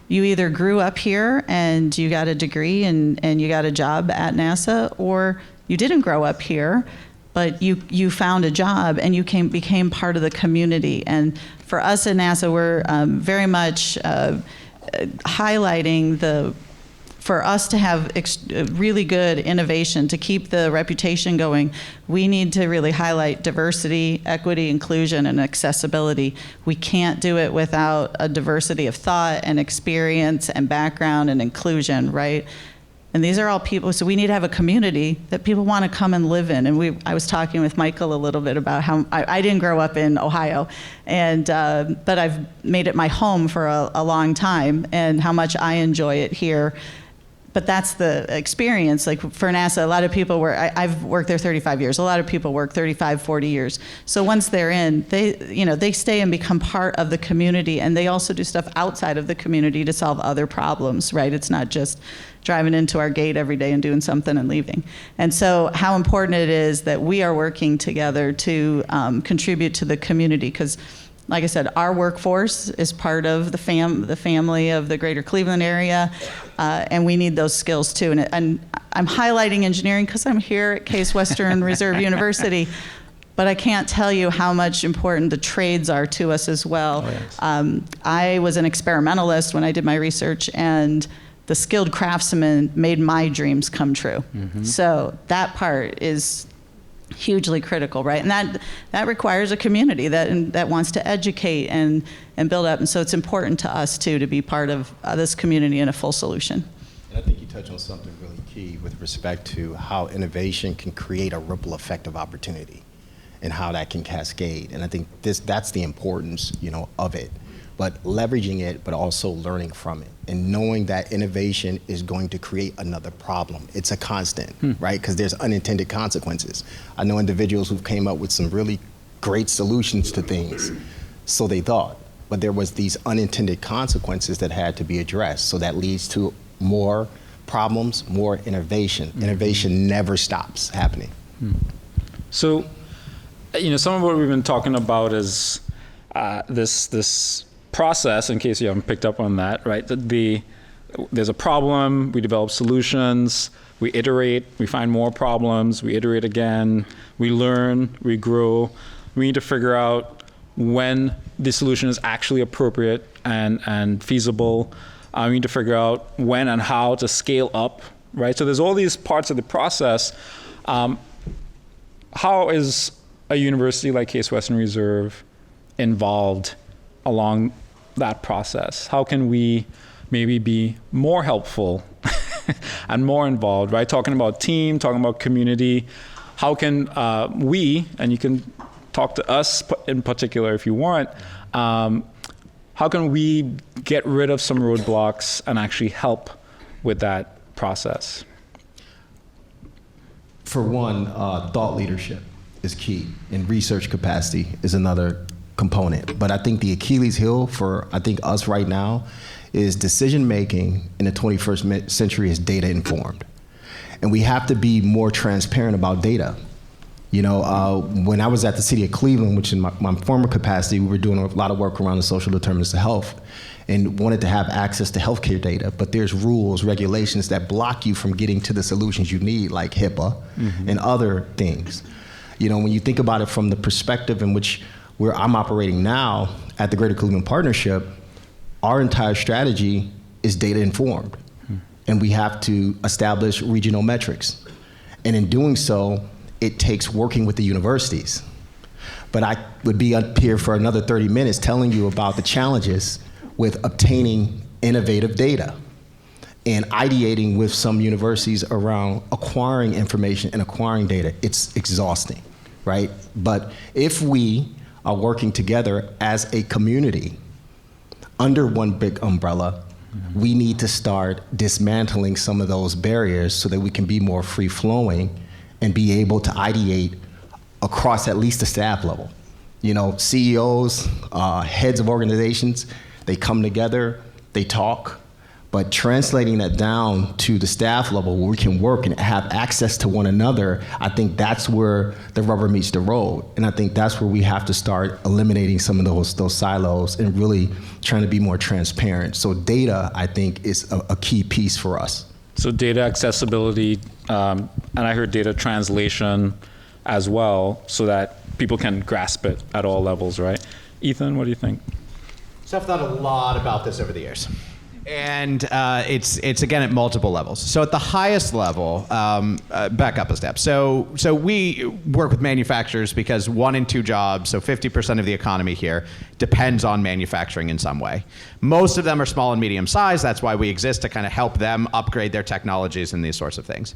You either grew up here and you got a degree and you got a job at NASA, or you didn't grow up here, but you found a job and you became part of the community. And for us at NASA, we're very much highlighting for us to have really good innovation, to keep the reputation going, we need to really highlight diversity, equity, inclusion, and accessibility. We can't do it without a diversity of thought and experience and background and inclusion, right? And these are all people, so we need to have a community that people want to come and live in. And I was talking with Michael a little bit about how I didn't grow up in Ohio, but I've made it my home for a long time, and how much I enjoy it here. But that's the experience. Like for NASA, a lot of people I've worked there 35 years. A lot of people work 35, 40 years. So once they're in, they stay and become part of the community, and they also do stuff outside of the community to solve other problems, right? It's not just driving into our gate every day and doing something and leaving. And so how important it is that we are working together to contribute to the community, because like I said, our workforce is part of the family of the greater Cleveland area, and we need those skills too. And I'm highlighting engineering because I'm here at Case Western Reserve University, but I can't tell you how much important the trades are to us as well. Oh, yes. I was an experimentalist when I did my research, and the skilled craftsman made my dreams come true. Mm-hmm. So that part is hugely critical, right? And that requires a community that wants to educate and build up. And so it's important to us too to be part of this community and a full solution. And I think you touched on something really key with respect to how innovation can create a ripple effect of opportunity and how that can cascade. And I think that's the importance, of it. But leveraging it, but also learning from it, and knowing that innovation is going to create another problem. It's a constant, right? Because there's unintended consequences. I know individuals who've came up with some really great solutions to things, so they thought, but there was these unintended consequences that had to be addressed. So that leads to more problems, more innovation. Innovation never stops happening. So, some of what we've been talking about is this process. In case you haven't picked up on that, right? There's a problem. We develop solutions. We iterate. We find more problems. We iterate again. We learn. We grow. We need to figure out when the solution is actually appropriate and feasible. We need to figure out when and how to scale up, right? So there's all these parts of the process. How is a university like Case Western Reserve involved along that process? How can we maybe be more helpful and more involved, right? Talking about team, talking about community. How can we, and you can talk to us in particular if you want, how can we get rid of some roadblocks and actually help with that process? For one, thought leadership is key, and research capacity is another component. But I think the Achilles heel for us right now is decision making in the 21st century is data informed, and we have to be more transparent about data. When I was at the city of Cleveland, which in my former capacity, we were doing a lot of work around the social determinants of health and wanted to have access to healthcare data, but there's rules, regulations that block you from getting to the solutions you need, like HIPAA and other things. When you think about it from the perspective in which where I'm operating now at the Greater Cleveland Partnership, our entire strategy is data informed, and we have to establish regional metrics. And in doing so, it takes working with the universities. But I would be up here for another 30 minutes telling you about the challenges with obtaining innovative data and ideating with some universities around acquiring information and acquiring data. It's exhausting, right? But if we are working together as a community under one big umbrella, we need to start dismantling some of those barriers so that we can be more free-flowing and be able to ideate across at least the staff level. CEOs, heads of organizations, they come together, they talk, but translating that down to the staff level where we can work and have access to one another, I think that's where the rubber meets the road. And I think that's where we have to start eliminating some of those silos and really trying to be more transparent. So data, I think, is a key piece for us. So data accessibility, and I heard data translation as well, so that people can grasp it at all levels, right? Ethan, what do you think? So I've thought a lot about this over the years. And it's again at multiple levels. So at the highest level, back up a step. So we work with manufacturers because 1 in 2 jobs, so 50% of the economy here, depends on manufacturing in some way. Most of them are small and medium sized. That's why we exist, to kind of help them upgrade their technologies and these sorts of things.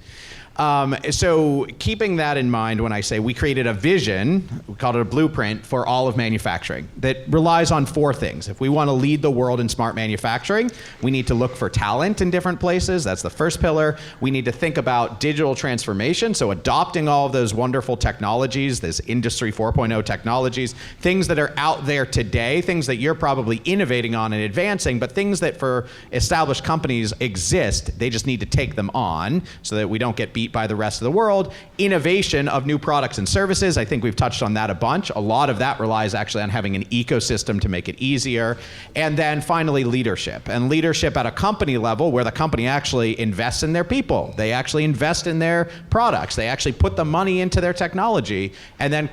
So keeping that in mind, when I say we created a vision, we called it a blueprint for all of manufacturing that relies on 4 things. If we want to lead the world in smart manufacturing, we need to look for talent in different places. That's the first pillar. We need to think about digital transformation, so adopting all of those wonderful technologies, this Industry 4.0 technologies, things that are out there today, things that you're probably innovating on and advancing, but things that for established companies exist, they just need to take them on so that we don't get beat by the rest of the world. Innovation of new products and services, I think we've touched on that a bunch. A lot of that relies actually on having an ecosystem to make it easier. And then finally, leadership. And leadership at a company level, where the company actually invests in their people. They actually invest in their products. They actually put the money into their technology. And then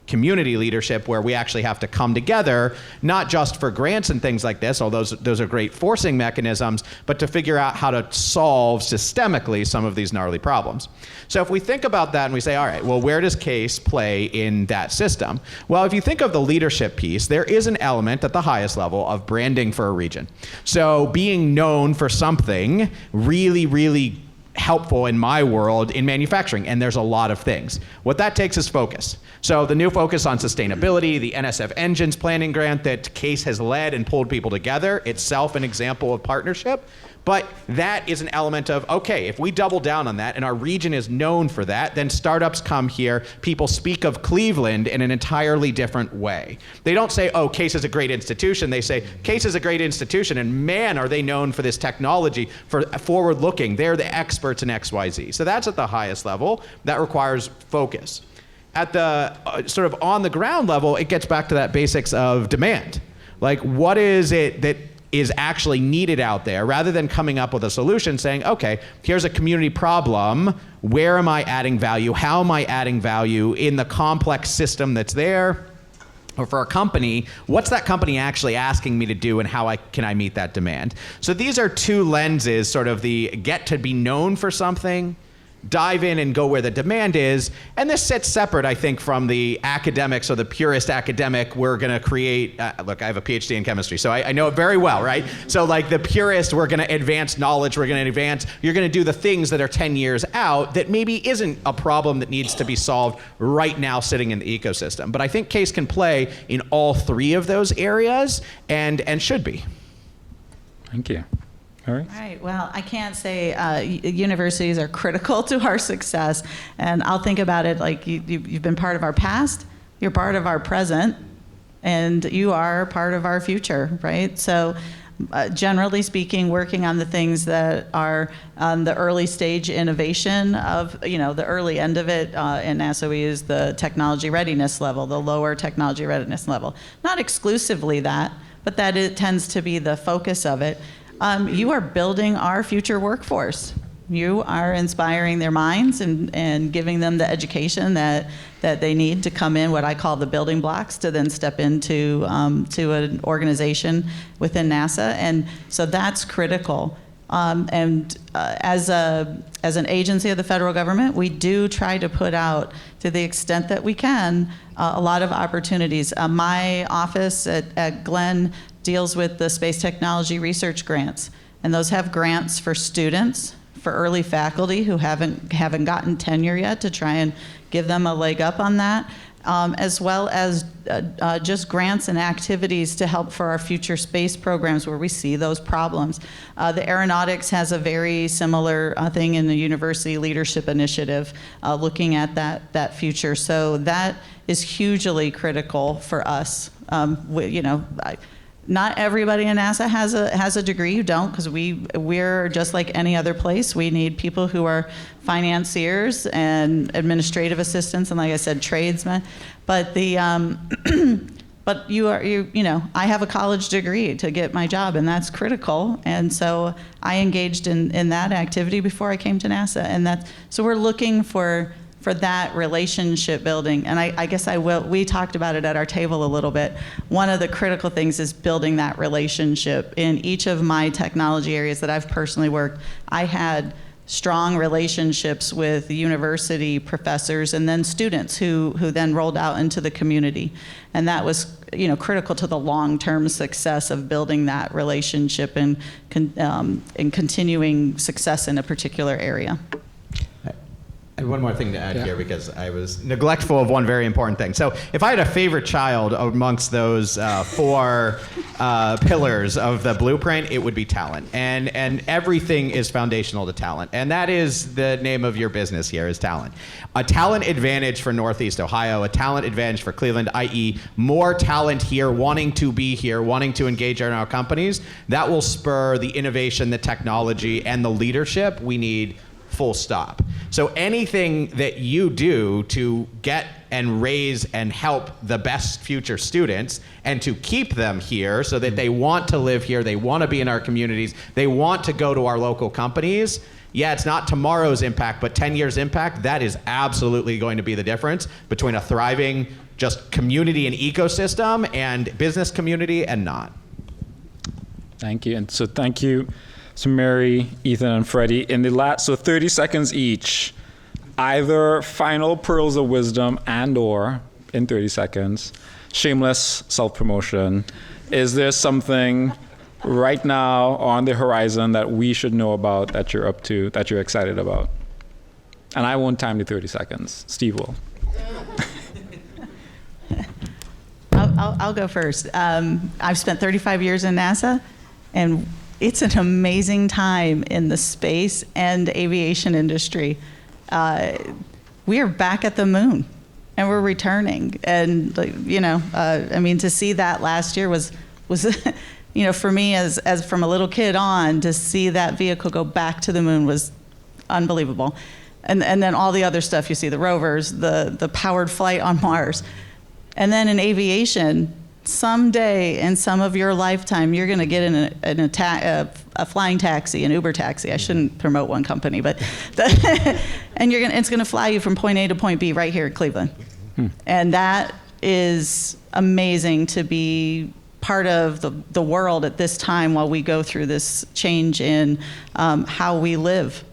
community leadership, where we actually have to come together, not just for grants and things like this, although those are great forcing mechanisms, but to figure out how to solve systemically some of these gnarly problems. So if we think about that and we say, all right, well, where does CASE play in that system? Well, if you think of the leadership piece, there is an element at the highest level of branding for a region. So being known for something really, really helpful in my world in manufacturing, and there's a lot of things. What that takes is focus. So the new focus on sustainability, the NSF Engines planning grant that CASE has led and pulled people together, itself an example of partnership. But that is an element of, okay, if we double down on that and our region is known for that, then startups come here, people speak of Cleveland in an entirely different way. They don't say, oh, CASE is a great institution. They say, CASE is a great institution, and man, are they known for this technology, for forward-looking. They're the experts in XYZ. So that's at the highest level. That requires focus. at the sort of on the ground level, it gets back to that basics of demand. Like, what is it that is actually needed out there, rather than coming up with a solution saying, okay, here's a community problem. Where am I adding value? How am I adding value in the complex system that's there? Or for a company, what's that company actually asking me to do, and how can I meet that demand? So these are two lenses, sort of the get to be known for something, dive in and go where the demand is. And this sits separate, I think, from the academics or the purist academic. We're going to create, look, I have a PhD in chemistry, so I know it very well, right? So like the purist, we're going to advance knowledge, you're going to do the things that are 10 years out that maybe isn't a problem that needs to be solved right now sitting in the ecosystem. But I think CASE can play in all three of those areas and should be. Thank you. All right. All right. Well, I can't say universities are critical to our success, and I'll think about it like you've been part of our past, you're part of our present, and you are part of our future, right? So generally speaking, working on the things that are on the early stage innovation of, the early end of it in NASA, we use the technology readiness level, the lower technology readiness level. Not exclusively that, but that it tends to be the focus of it. You are building our future workforce. You are inspiring their minds and giving them the education that they need to come in, what I call the building blocks, to then step into to an organization within NASA. And so that's critical. As an agency of the federal government, we do try to put out, to the extent that we can, a lot of opportunities. My office at Glenn deals with the space technology research grants, and those have grants for students, for early faculty who haven't gotten tenure yet, to try and give them a leg up on that, as well as just grants and activities to help for our future space programs where we see those problems. The aeronautics has a very similar thing in the University Leadership Initiative, looking at that future. So that is hugely critical for us. Not everybody in NASA has a degree. You don't, because we're just like any other place. We need people who are financiers and administrative assistants, and like I said, tradesmen. But but I have a college degree to get my job, and that's critical. And so I engaged in that activity before I came to NASA, and so we're looking for that relationship building. And I guess we talked about it at our table a little bit. One of the critical things is building that relationship. In each of my technology areas that I've personally worked, I had strong relationships with university professors and then students who then rolled out into the community. And that was critical to the long-term success of building that relationship and continuing success in a particular area. I have one more thing to add here, because I was neglectful of one very important thing. So if I had a favorite child amongst those four pillars of the blueprint, it would be talent. And everything is foundational to talent. And that is the name of your business here, is talent. A talent advantage for Northeast Ohio, a talent advantage for Cleveland, i.e. more talent here, wanting to be here, wanting to engage in our companies. That will spur the innovation, the technology, and the leadership we need, full stop. So anything that you do to get and raise and help the best future students and to keep them here so that they want to live here, they want to be in our communities, they want to go to our local companies, it's not tomorrow's impact, but 10 years impact, that is absolutely going to be the difference between a thriving just community and ecosystem and business community and not. Thank you. And so thank you. So Mary, Ethan, and Freddie, in the last, so 30 seconds each, either final pearls of wisdom or, in 30 seconds, shameless self-promotion. Is there something right now on the horizon that we should know about, that you're up to, that you're excited about? And I won't time the 30 seconds. Steve will. I'll go first. I've spent 35 years in NASA, and it's an amazing time in the space and aviation industry. We are back at the moon, and we're returning. And to see that last year was for me as from a little kid on, to see that vehicle go back to the moon was unbelievable. And then all the other stuff you see, the rovers, the powered flight on Mars. And then in aviation, someday in some of your lifetime, you're going to get in a flying taxi, an Uber taxi. I shouldn't promote one company, but and it's going to fly you from point A to point B right here in Cleveland. And that is amazing to be part of the world at this time while we go through this change in how we live.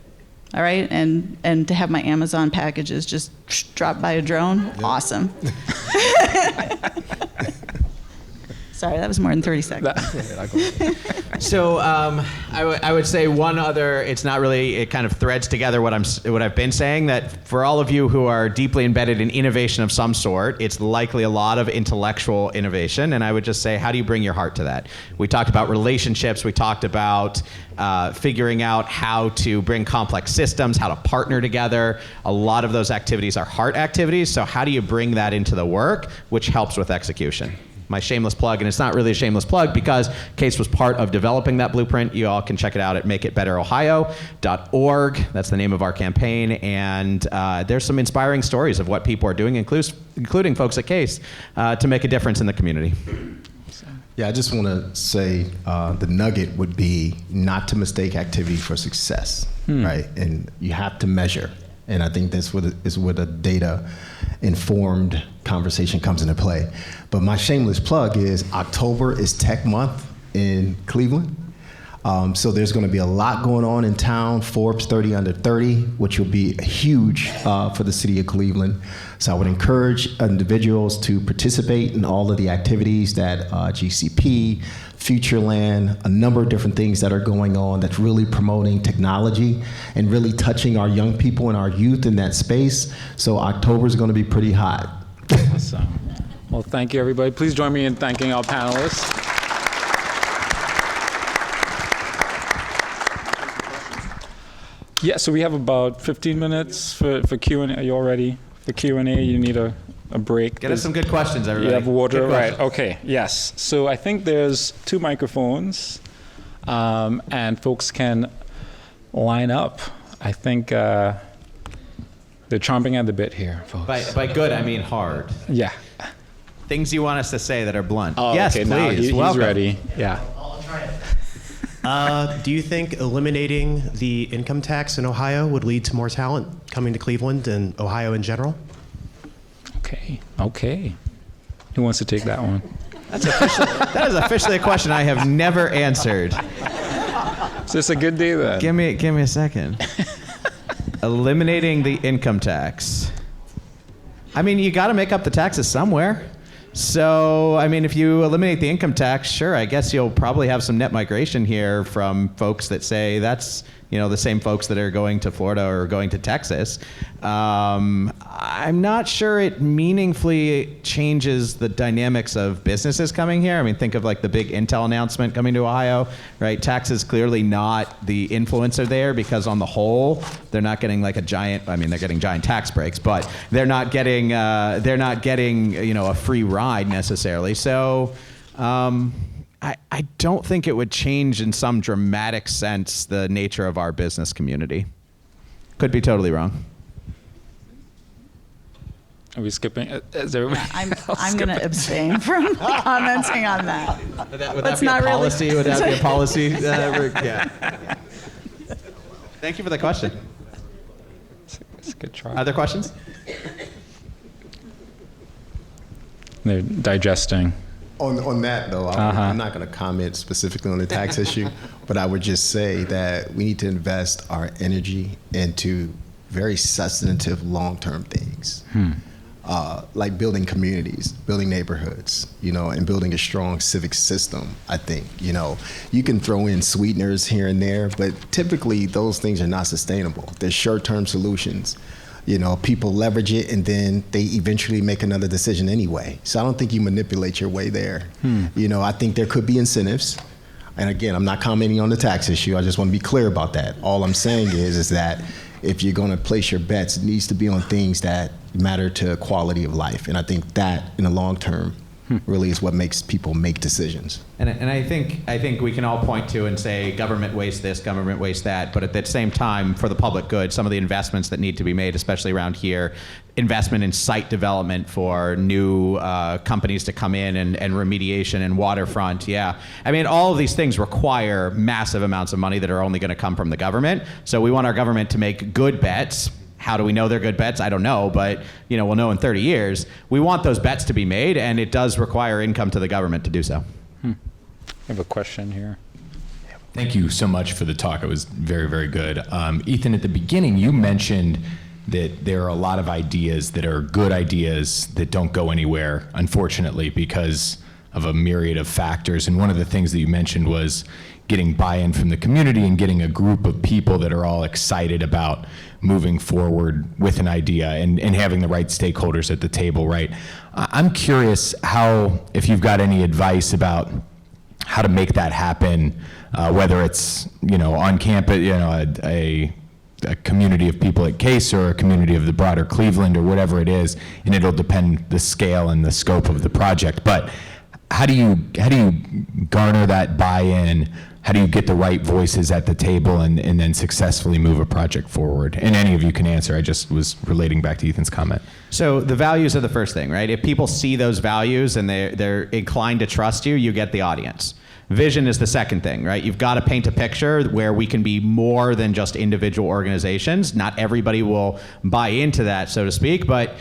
All right, and to have my Amazon packages just dropped by a drone, awesome. Sorry, that was more than 30 seconds. So I would say one other. It's not really. It kind of threads together what I've been saying. That for all of you who are deeply embedded in innovation of some sort, it's likely a lot of intellectual innovation. And I would just say, how do you bring your heart to that? We talked about relationships. We talked about figuring out how to bring complex systems, how to partner together. A lot of those activities are heart activities. So how do you bring that into the work, which helps with execution? My shameless plug, and it's not really a shameless plug because Case was part of developing that blueprint. You all can check it out at makeitbetterohio.org. That's the name of our campaign, and there's some inspiring stories of what people are doing, including folks at Case, to make a difference in the community. Yeah, I just want to say the nugget would be not to mistake activity for success, right? And you have to measure. And I think that's where the data-informed conversation comes into play. But my shameless plug is October is Tech Month in Cleveland. So there's going to be a lot going on in town. Forbes 30 Under 30, which will be huge for the city of Cleveland. So I would encourage individuals to participate in all of the activities that GCP, Futureland, a number of different things that are going on that's really promoting technology and really touching our young people and our youth in that space. So October is going to be pretty hot. Awesome. Well, thank you, everybody. Please join me in thanking our panelists. Yeah, so we have about 15 minutes for Q&A. Are you all ready for Q&A? You need a break. Get us some good questions, everybody. You have water? Good Right, questions. okay, yes. So I think there's 2 microphones, and folks can line up. I think they're chomping at the bit here, folks. By good, I mean hard. Yeah. Things you want us to say that are blunt. Oh, yes, okay, please. now he's Welcome. ready. Yeah. Do you think eliminating the income tax in Ohio would lead to more talent coming to Cleveland and Ohio in general? Okay. Who wants to take that one? That is officially a question I have never answered. Is this a good day then? Give me a second. Eliminating the income tax. I mean, you got to make up the taxes somewhere. So, I mean, if you eliminate the income tax, sure, I guess you'll probably have some net migration here from folks that say that's, the same folks that are going to Florida or going to Texas. I'm not sure it meaningfully changes the dynamics of businesses coming here. I mean, think of like the big Intel announcement coming to Ohio, right? Tax is clearly not the influencer there because on the whole, they're not getting like they're getting giant tax breaks, but they're not getting a free ride necessarily. So, I don't think it would change in some dramatic sense the nature of our business community. Could be totally wrong. Are we skipping? Is everybody I'm going to abstain from commenting on that. Would That's not really- policy? Would that be a policy? Yeah. Thank you for the question. It's a good try. Other questions? They're digesting. On that, though, I'm not going to comment specifically on the tax issue, but I would just say that we need to invest our energy into very substantive long-term things, like building communities, building neighborhoods, and building a strong civic system, I think. You can throw in sweeteners here and there, but typically those things are not sustainable. They're short-term solutions. People leverage it and then they eventually make another decision anyway. So I don't think you manipulate your way there. I think there could be incentives. And again, I'm not commenting on the tax issue. I just want to be clear about that. All I'm saying is that if you're going to place your bets, it needs to be on things that matter to quality of life. And I think that in the long term really is what makes people make decisions. And I think we can all point to and say government wastes this, government wastes that, but at the same time, for the public good, some of the investments that need to be made, especially around here, investment in site development for new companies to come in and remediation and waterfront, yeah. I mean, all of these things require massive amounts of money that are only going to come from the government. So we want our government to make good bets. How do we know they're good bets? I don't know, but we'll know in 30 years. We want those bets to be made, and it does require income to the government to do so. I have a question here. Thank you so much for the talk. It was very, very good. Ethan, at the beginning, you mentioned that there are a lot of ideas that are good ideas that don't go anywhere, unfortunately, because of a myriad of factors. And one of the things that you mentioned was getting buy-in from the community and getting a group of people that are all excited about moving forward with an idea and having the right stakeholders at the table, right? I'm curious if you've got any advice about how to make that happen, whether it's, on campus, a community of people at Case or a community of the broader Cleveland or whatever it is, and it'll depend the scale and the scope of the project. But how do you garner that buy-in? How do you get the right voices at the table and then successfully move a project forward? And any of you can answer. I just was relating back to Ethan's comment. So the values are the first thing, right? If people see those values and they're inclined to trust you, you get the audience. Vision is the second thing, right? You've got to paint a picture where we can be more than just individual organizations. Not everybody will buy into that, so to speak, but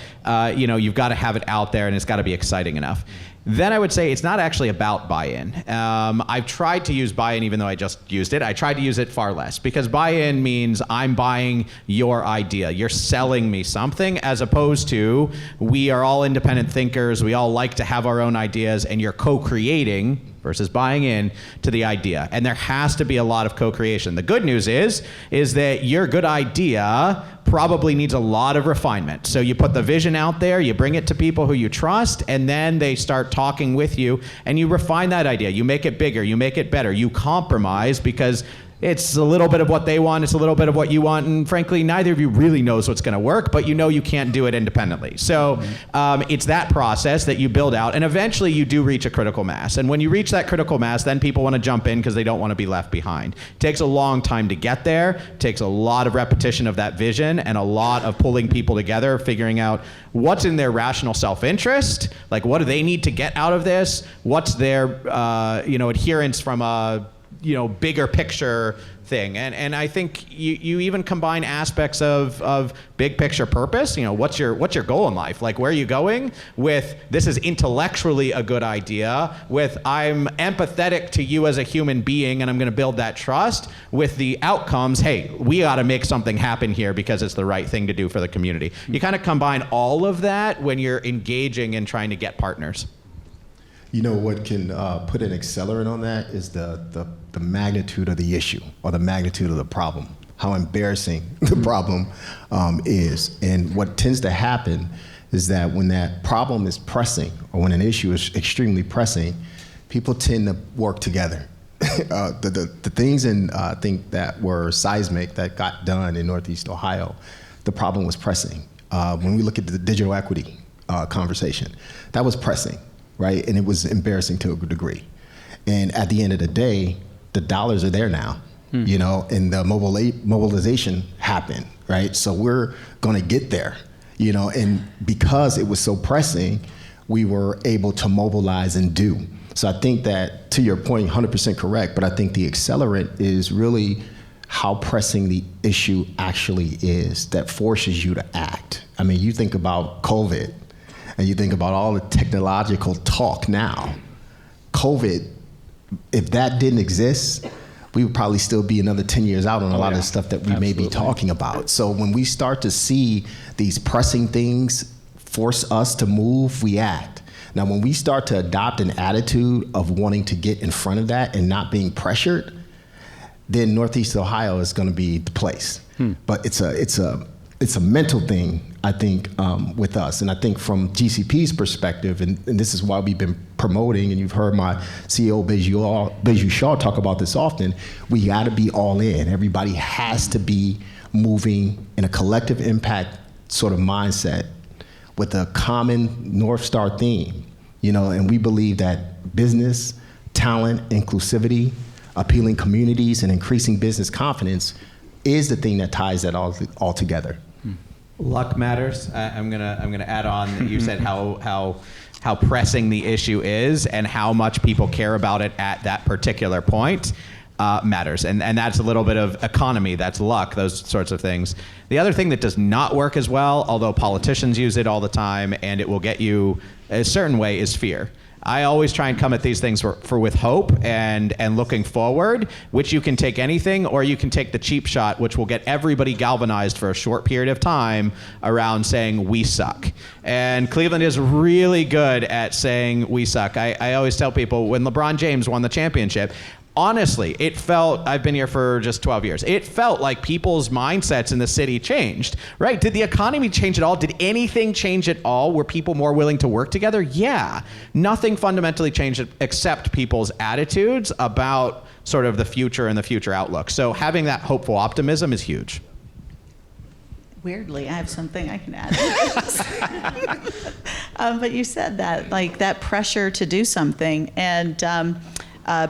you've got to have it out there and it's got to be exciting enough. Then I would say it's not actually about buy-in. I've tried to use buy-in even though I just used it. I tried to use it far less because buy-in means I'm buying your idea. You're selling me something, as opposed to we are all independent thinkers. We all like to have our own ideas, and you're co-creating versus buying in to the idea. And there has to be a lot of co-creation. The good news is that your good idea probably needs a lot of refinement. So you put the vision out there, you bring it to people who you trust, and then they start talking with you, and you refine that idea. You make it bigger, you make it better, you compromise because it's a little bit of what they want, it's a little bit of what you want, and frankly, neither of you really knows what's gonna work, but you can't do it independently. So it's that process that you build out, and eventually you do reach a critical mass. And when you reach that critical mass, then people wanna jump in because they don't wanna be left behind. It takes a long time to get there, it takes a lot of repetition of that vision, and a lot of pulling people together, figuring out what's in their rational self-interest, like what do they need to get out of this, what's their adherence from a bigger picture thing. And I think you even combine aspects of big picture purpose. What's your goal in life? Like, where are you going? With this is intellectually a good idea, with I'm empathetic to you as a human being and I'm going to build that trust, with the outcomes, hey, we ought to make something happen here because it's the right thing to do for the community. You kind of combine all of that when you're engaging and trying to get partners. What can put an accelerant on that is the magnitude of the issue or the magnitude of the problem, how embarrassing the problem is. And what tends to happen is that when that problem is pressing or when an issue is extremely pressing, people tend to work together. The things I think that were seismic that got done in Northeast Ohio, the problem was pressing. When we look at the digital equity conversation, that was pressing. Right, and it was embarrassing to a degree. And at the end of the day, the dollars are there now, and the mobilization happened, right? So we're gonna get there, and because it was so pressing, we were able to mobilize and do. So I think that, to your point, 100% correct, but I think the accelerant is really how pressing the issue actually is that forces you to act. I mean, you think about COVID, and you think about all the technological talk now. COVID, if that didn't exist, we would probably still be another 10 years out on a lot of the stuff that we may be talking about. So when we start to see these pressing things force us to move, we act. Now, when we start to adopt an attitude of wanting to get in front of that and not being pressured, then Northeast Ohio is gonna be the place. But it's a mental thing, I think, with us. And I think from GCP's perspective, and this is why we've been promoting, and you've heard my CEO, Beju Shaw, talk about this often, we gotta be all in. Everybody has to be moving in a collective impact sort of mindset with a common North Star theme And we believe that business, talent, inclusivity, appealing communities, and increasing business confidence is the thing that ties that all together. Luck matters. I'm gonna add on that you said how pressing the issue is and how much people care about it at that particular point matters. And that's a little bit of economy, that's luck, those sorts of things. The other thing that does not work as well, although politicians use it all the time and it will get you a certain way, is fear. I always try and come at these things for with hope and looking forward, which you can take anything, or you can take the cheap shot, which will get everybody galvanized for a short period of time around saying we suck. And Cleveland is really good at saying we suck. I always tell people when LeBron James won the championship, honestly, it felt, I've been here for just 12 years, it felt like people's mindsets in the city changed, right? Did the economy change at all? Did anything change at all? Were people more willing to work together? Yeah. Nothing fundamentally changed except people's attitudes about sort of the future and the future outlook. So having that hopeful optimism is huge. Weirdly, I have something I can add. But you said that, like that pressure to do something. And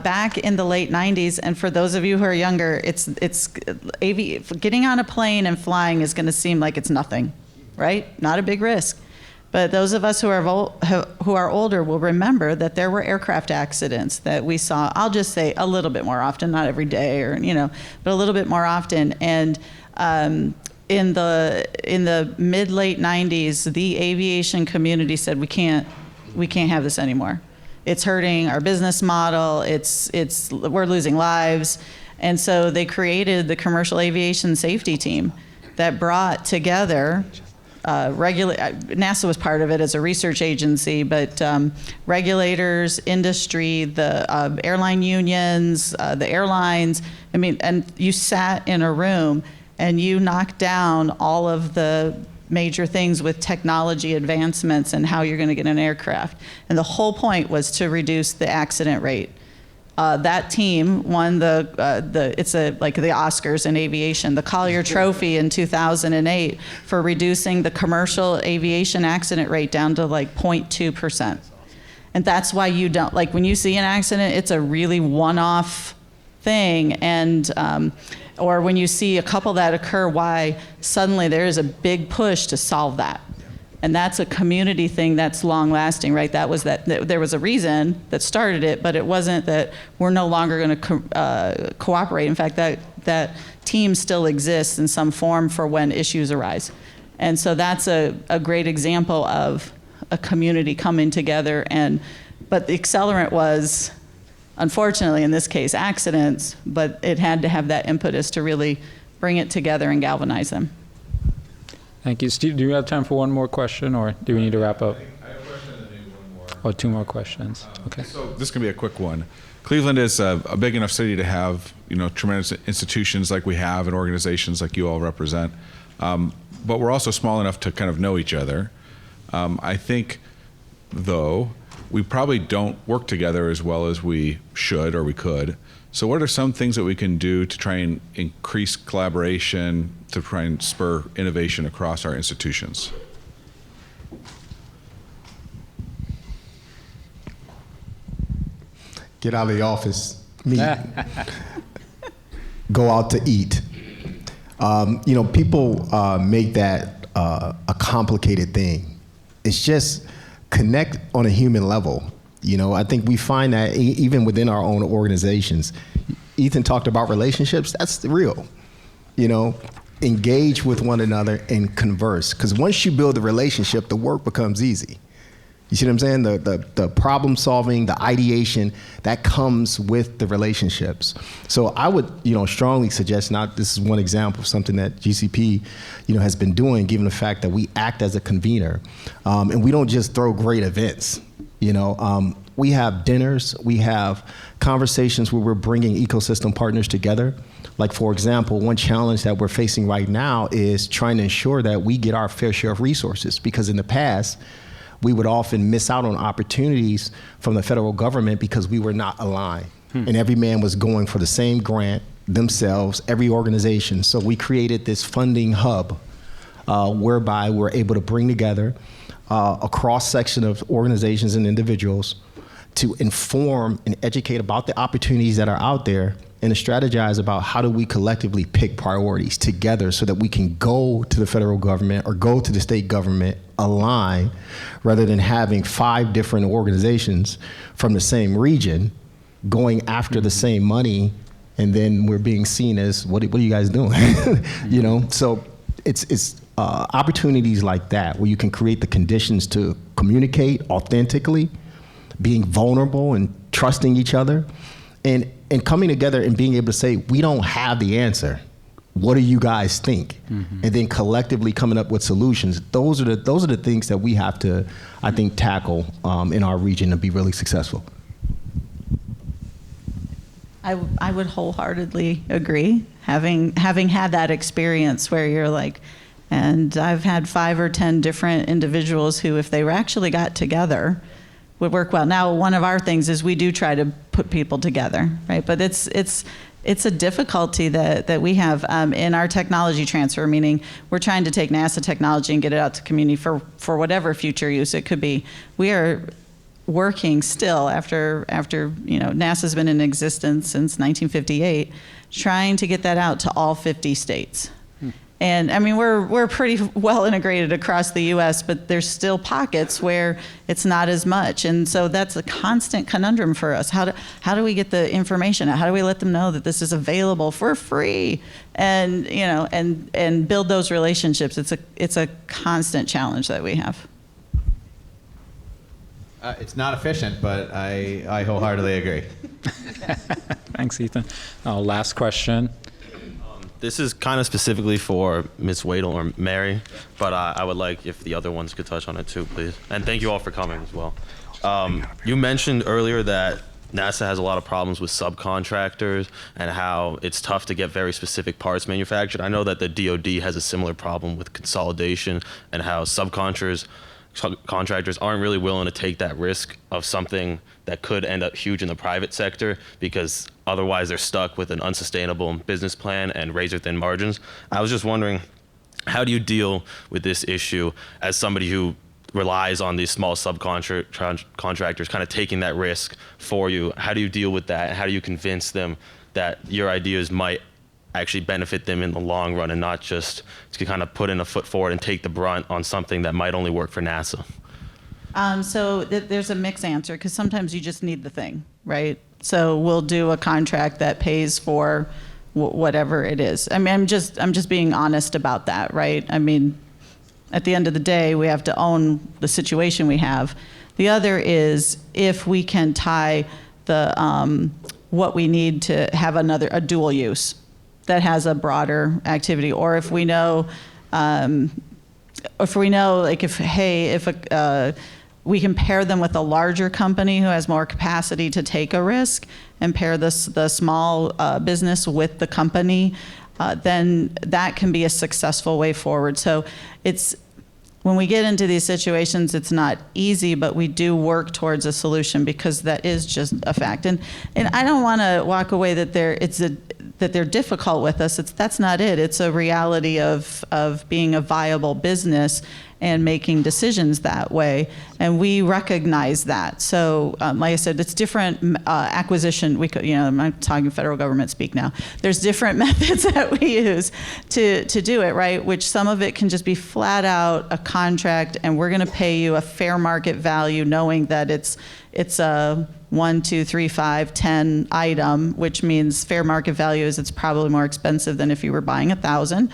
back in the late 90s, and for those of you who are younger, it's getting on a plane and flying is going to seem like it's nothing, right? Not a big risk. But those of us who are older will remember that there were aircraft accidents that we saw, I'll just say a little bit more often, not every day or, but a little bit more often. And in the mid-late 90s, the aviation community said, we can't have this anymore. It's hurting our business model. We're losing lives. And so they created the Commercial Aviation Safety Team that brought together NASA was part of it as a research agency, but regulators, industry, the airline unions, the airlines. And you sat in a room and you knocked down all of the major things with technology advancements and how you're going to get an aircraft. And the whole point was to reduce the accident rate. That team won like the Oscars in aviation, the Collier Trophy in 2008 for reducing the commercial aviation accident rate down to like 0.2%. And that's why you don't, like when you see an accident, it's a really one-off thing. And or when you see a couple that occur, why suddenly there is a big push to solve that. And that's a community thing that's long lasting, right? There was a reason that started it, but it wasn't that we're no longer going to cooperate. In fact, that team still exists in some form for when issues arise. And so that's a great example of a community coming together. But the accelerant was, unfortunately, in this case, accidents, but it had to have that impetus to really bring it together and galvanize them. Thank you. Steve, do you have time for one more question, or do we need to wrap up? I have a question and maybe one more. Oh, two more questions. Okay. So this can be a quick one. Cleveland is a big enough city to have, tremendous institutions like we have and organizations like you all represent. But we're also small enough to kind of know each other. I think, though, we probably don't work together as well as we should or we could. So what are some things that we can do to try and increase collaboration, to try and spur innovation across our institutions? Get out of the office, meet, go out to eat. People make that a complicated thing. It's just connect on a human level. I think we find that even within our own organizations. Ethan talked about relationships. That's real. Engage with one another and converse. Because once you build a relationship, the work becomes easy. You see what I'm saying? The problem solving, the ideation, that comes with the relationships. So I would, strongly suggest, this is one example of something that GCP, has been doing, given the fact that we act as a convener. And we don't just throw great events. We have dinners, we have conversations where we're bringing ecosystem partners together. Like, for example, one challenge that we're facing right now is trying to ensure that we get our fair share of resources, because in the past, we would often miss out on opportunities from the federal government because we were not aligned. And every man was going for the same grant themselves, every organization. So we created this funding hub whereby we're able to bring together a cross section of organizations and individuals to inform and educate about the opportunities that are out there and to strategize about how do we collectively pick priorities together so that we can go to the federal government or go to the state government aligned rather than having 5 different organizations from the same region going after the same money, and then we're being seen as, what are you guys doing? You know, so it's opportunities like that where you can create the conditions to communicate authentically, being vulnerable and trusting each other, and coming together and being able to say, we don't have the answer. What do you guys think? And then collectively coming up with solutions. Those are the things that we have to, I think, tackle in our region to be really successful. I would wholeheartedly agree. Having had that experience where you're like, and I've had 5 or 10 different individuals who, if they actually got together, would work well. Now, one of our things is we do try to put people together, right? But it's a difficulty that we have in our technology transfer, meaning we're trying to take NASA technology and get it out to community for whatever future use it could be. We are working still after NASA's been in existence since 1958, trying to get that out to all 50 states. And I mean, we're pretty well integrated across the U.S., but there's still pockets where it's not as much, and so that's a constant conundrum for us. How do we get the information out? How do we let them know that this is available for free, and and build those relationships? It's a constant challenge that we have. It's not efficient, but I wholeheartedly agree. Thanks, Ethan. Last question. This is kind of specifically for Ms. Wadle or Mary, but I would like if the other ones could touch on it too, please. And thank you all for coming as well. You mentioned earlier that NASA has a lot of problems with subcontractors and how it's tough to get very specific parts manufactured. I know that the DoD has a similar problem with consolidation and how subcontractors aren't really willing to take that risk of something that could end up huge in the private sector because otherwise they're stuck with an unsustainable business plan and razor-thin margins. I was just wondering, how do you deal with this issue as somebody who relies on these small subcontractors kind of taking that risk for you? How do you deal with that? How do you convince them that your ideas might actually benefit them in the long run and not just to kind of put in a foot forward and take the brunt on something that might only work for NASA? So there's a mixed answer because sometimes you just need the thing, right? So we'll do a contract that pays for whatever it is. I mean, I'm just being honest about that, right? I mean, at the end of the day, we have to own the situation we have. The other is if we can tie the what we need to have a dual use that has a broader activity, or if we know like if we can pair them with a larger company who has more capacity to take a risk and pair the small business with the company, then that can be a successful way forward. So when we get into these situations, it's not easy, but we do work towards a solution because that is just a fact. And I don't want to walk away that they're difficult with us. That's not it. It's a reality of being a viable business and making decisions that way, and we recognize that. So, like I said, it's different acquisition. I'm talking federal government speak now. There's different methods that we use to do it, right? Which some of it can just be flat out a contract, and we're going to pay you a fair market value, knowing that it's a 1, 2, 3, 5, 10 item, which means fair market value is it's probably more expensive than if you were buying 1,000.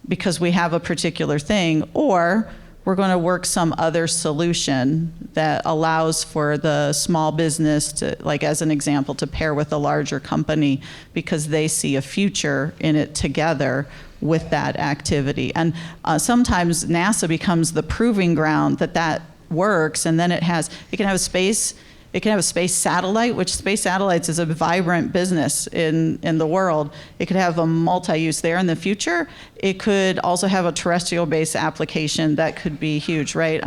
Because we have a particular thing, or we're going to work some other solution that allows for the small business to, like as an example, to pair with a larger company because they see a future in it together with that activity. And sometimes NASA becomes the proving ground that works, and then it can have a space. It can have a space satellite, which space satellites is a vibrant business in the world. It could have a multi-use there in the future. It could also have a terrestrial-based application that could be huge, right?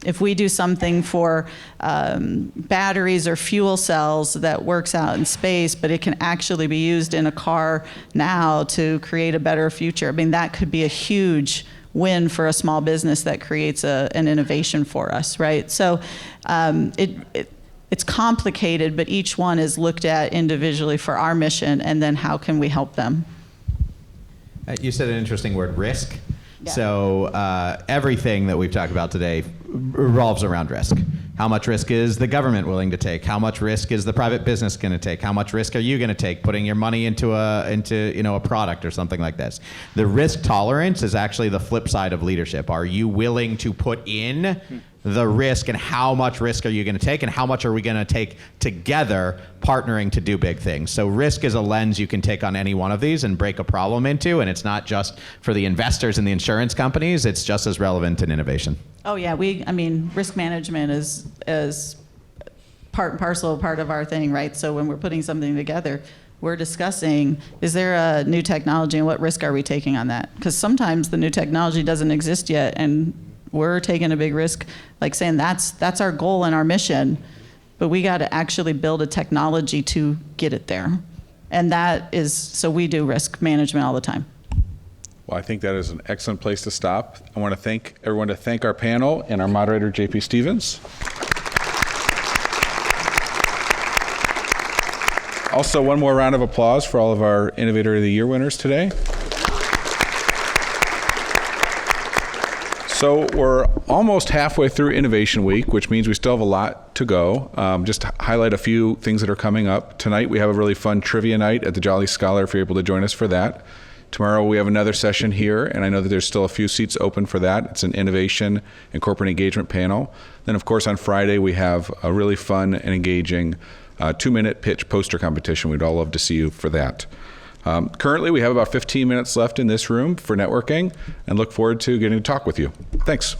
If we do something for batteries or fuel cells that works out in space, but it can actually be used in a car now to create a better future, I mean, that could be a huge win for a small business that creates an innovation for us, right? So it's complicated, but each one is looked at individually for our mission, and then how can we help them? You said an interesting word, risk. Yeah. So everything that we've talked about today revolves around risk. How much risk is the government willing to take? How much risk is the private business going to take? How much risk are you going to take putting your money into a product or something like this? The risk tolerance is actually the flip side of leadership. Are you willing to put in the risk, and how much risk are you going to take, and how much are we going to take together partnering to do big things? So risk is a lens you can take on any one of these and break a problem into, and it's not just for the investors and the insurance companies, it's just as relevant in innovation. Oh yeah, risk management is part and parcel part of our thing, right? So when we're putting something together, we're discussing, is there a new technology and what risk are we taking on that? Because sometimes the new technology doesn't exist yet, and we're taking a big risk, like saying that's our goal and our mission, but we got to actually build a technology to get it there. And so we do risk management all the time. Well, I think that is an excellent place to stop. I want to thank everyone to thank our panel and our moderator, JP Stevens. Also, one more round of applause for all of our Innovator of the Year winners today. So we're almost halfway through Innovation Week, which means we still have a lot to go. Just to highlight a few things that are coming up. Tonight we have a really fun trivia night at the Jolly Scholar if you're able to join us for that. Tomorrow we have another session here, and I know that there's still a few seats open for that. It's an innovation and corporate engagement panel. Then of course on Friday we have a really fun and engaging 2-minute pitch poster competition. We'd all love to see you for that. Currently, we have about 15 minutes left in this room for networking, and look forward to getting to talk with you. Thanks.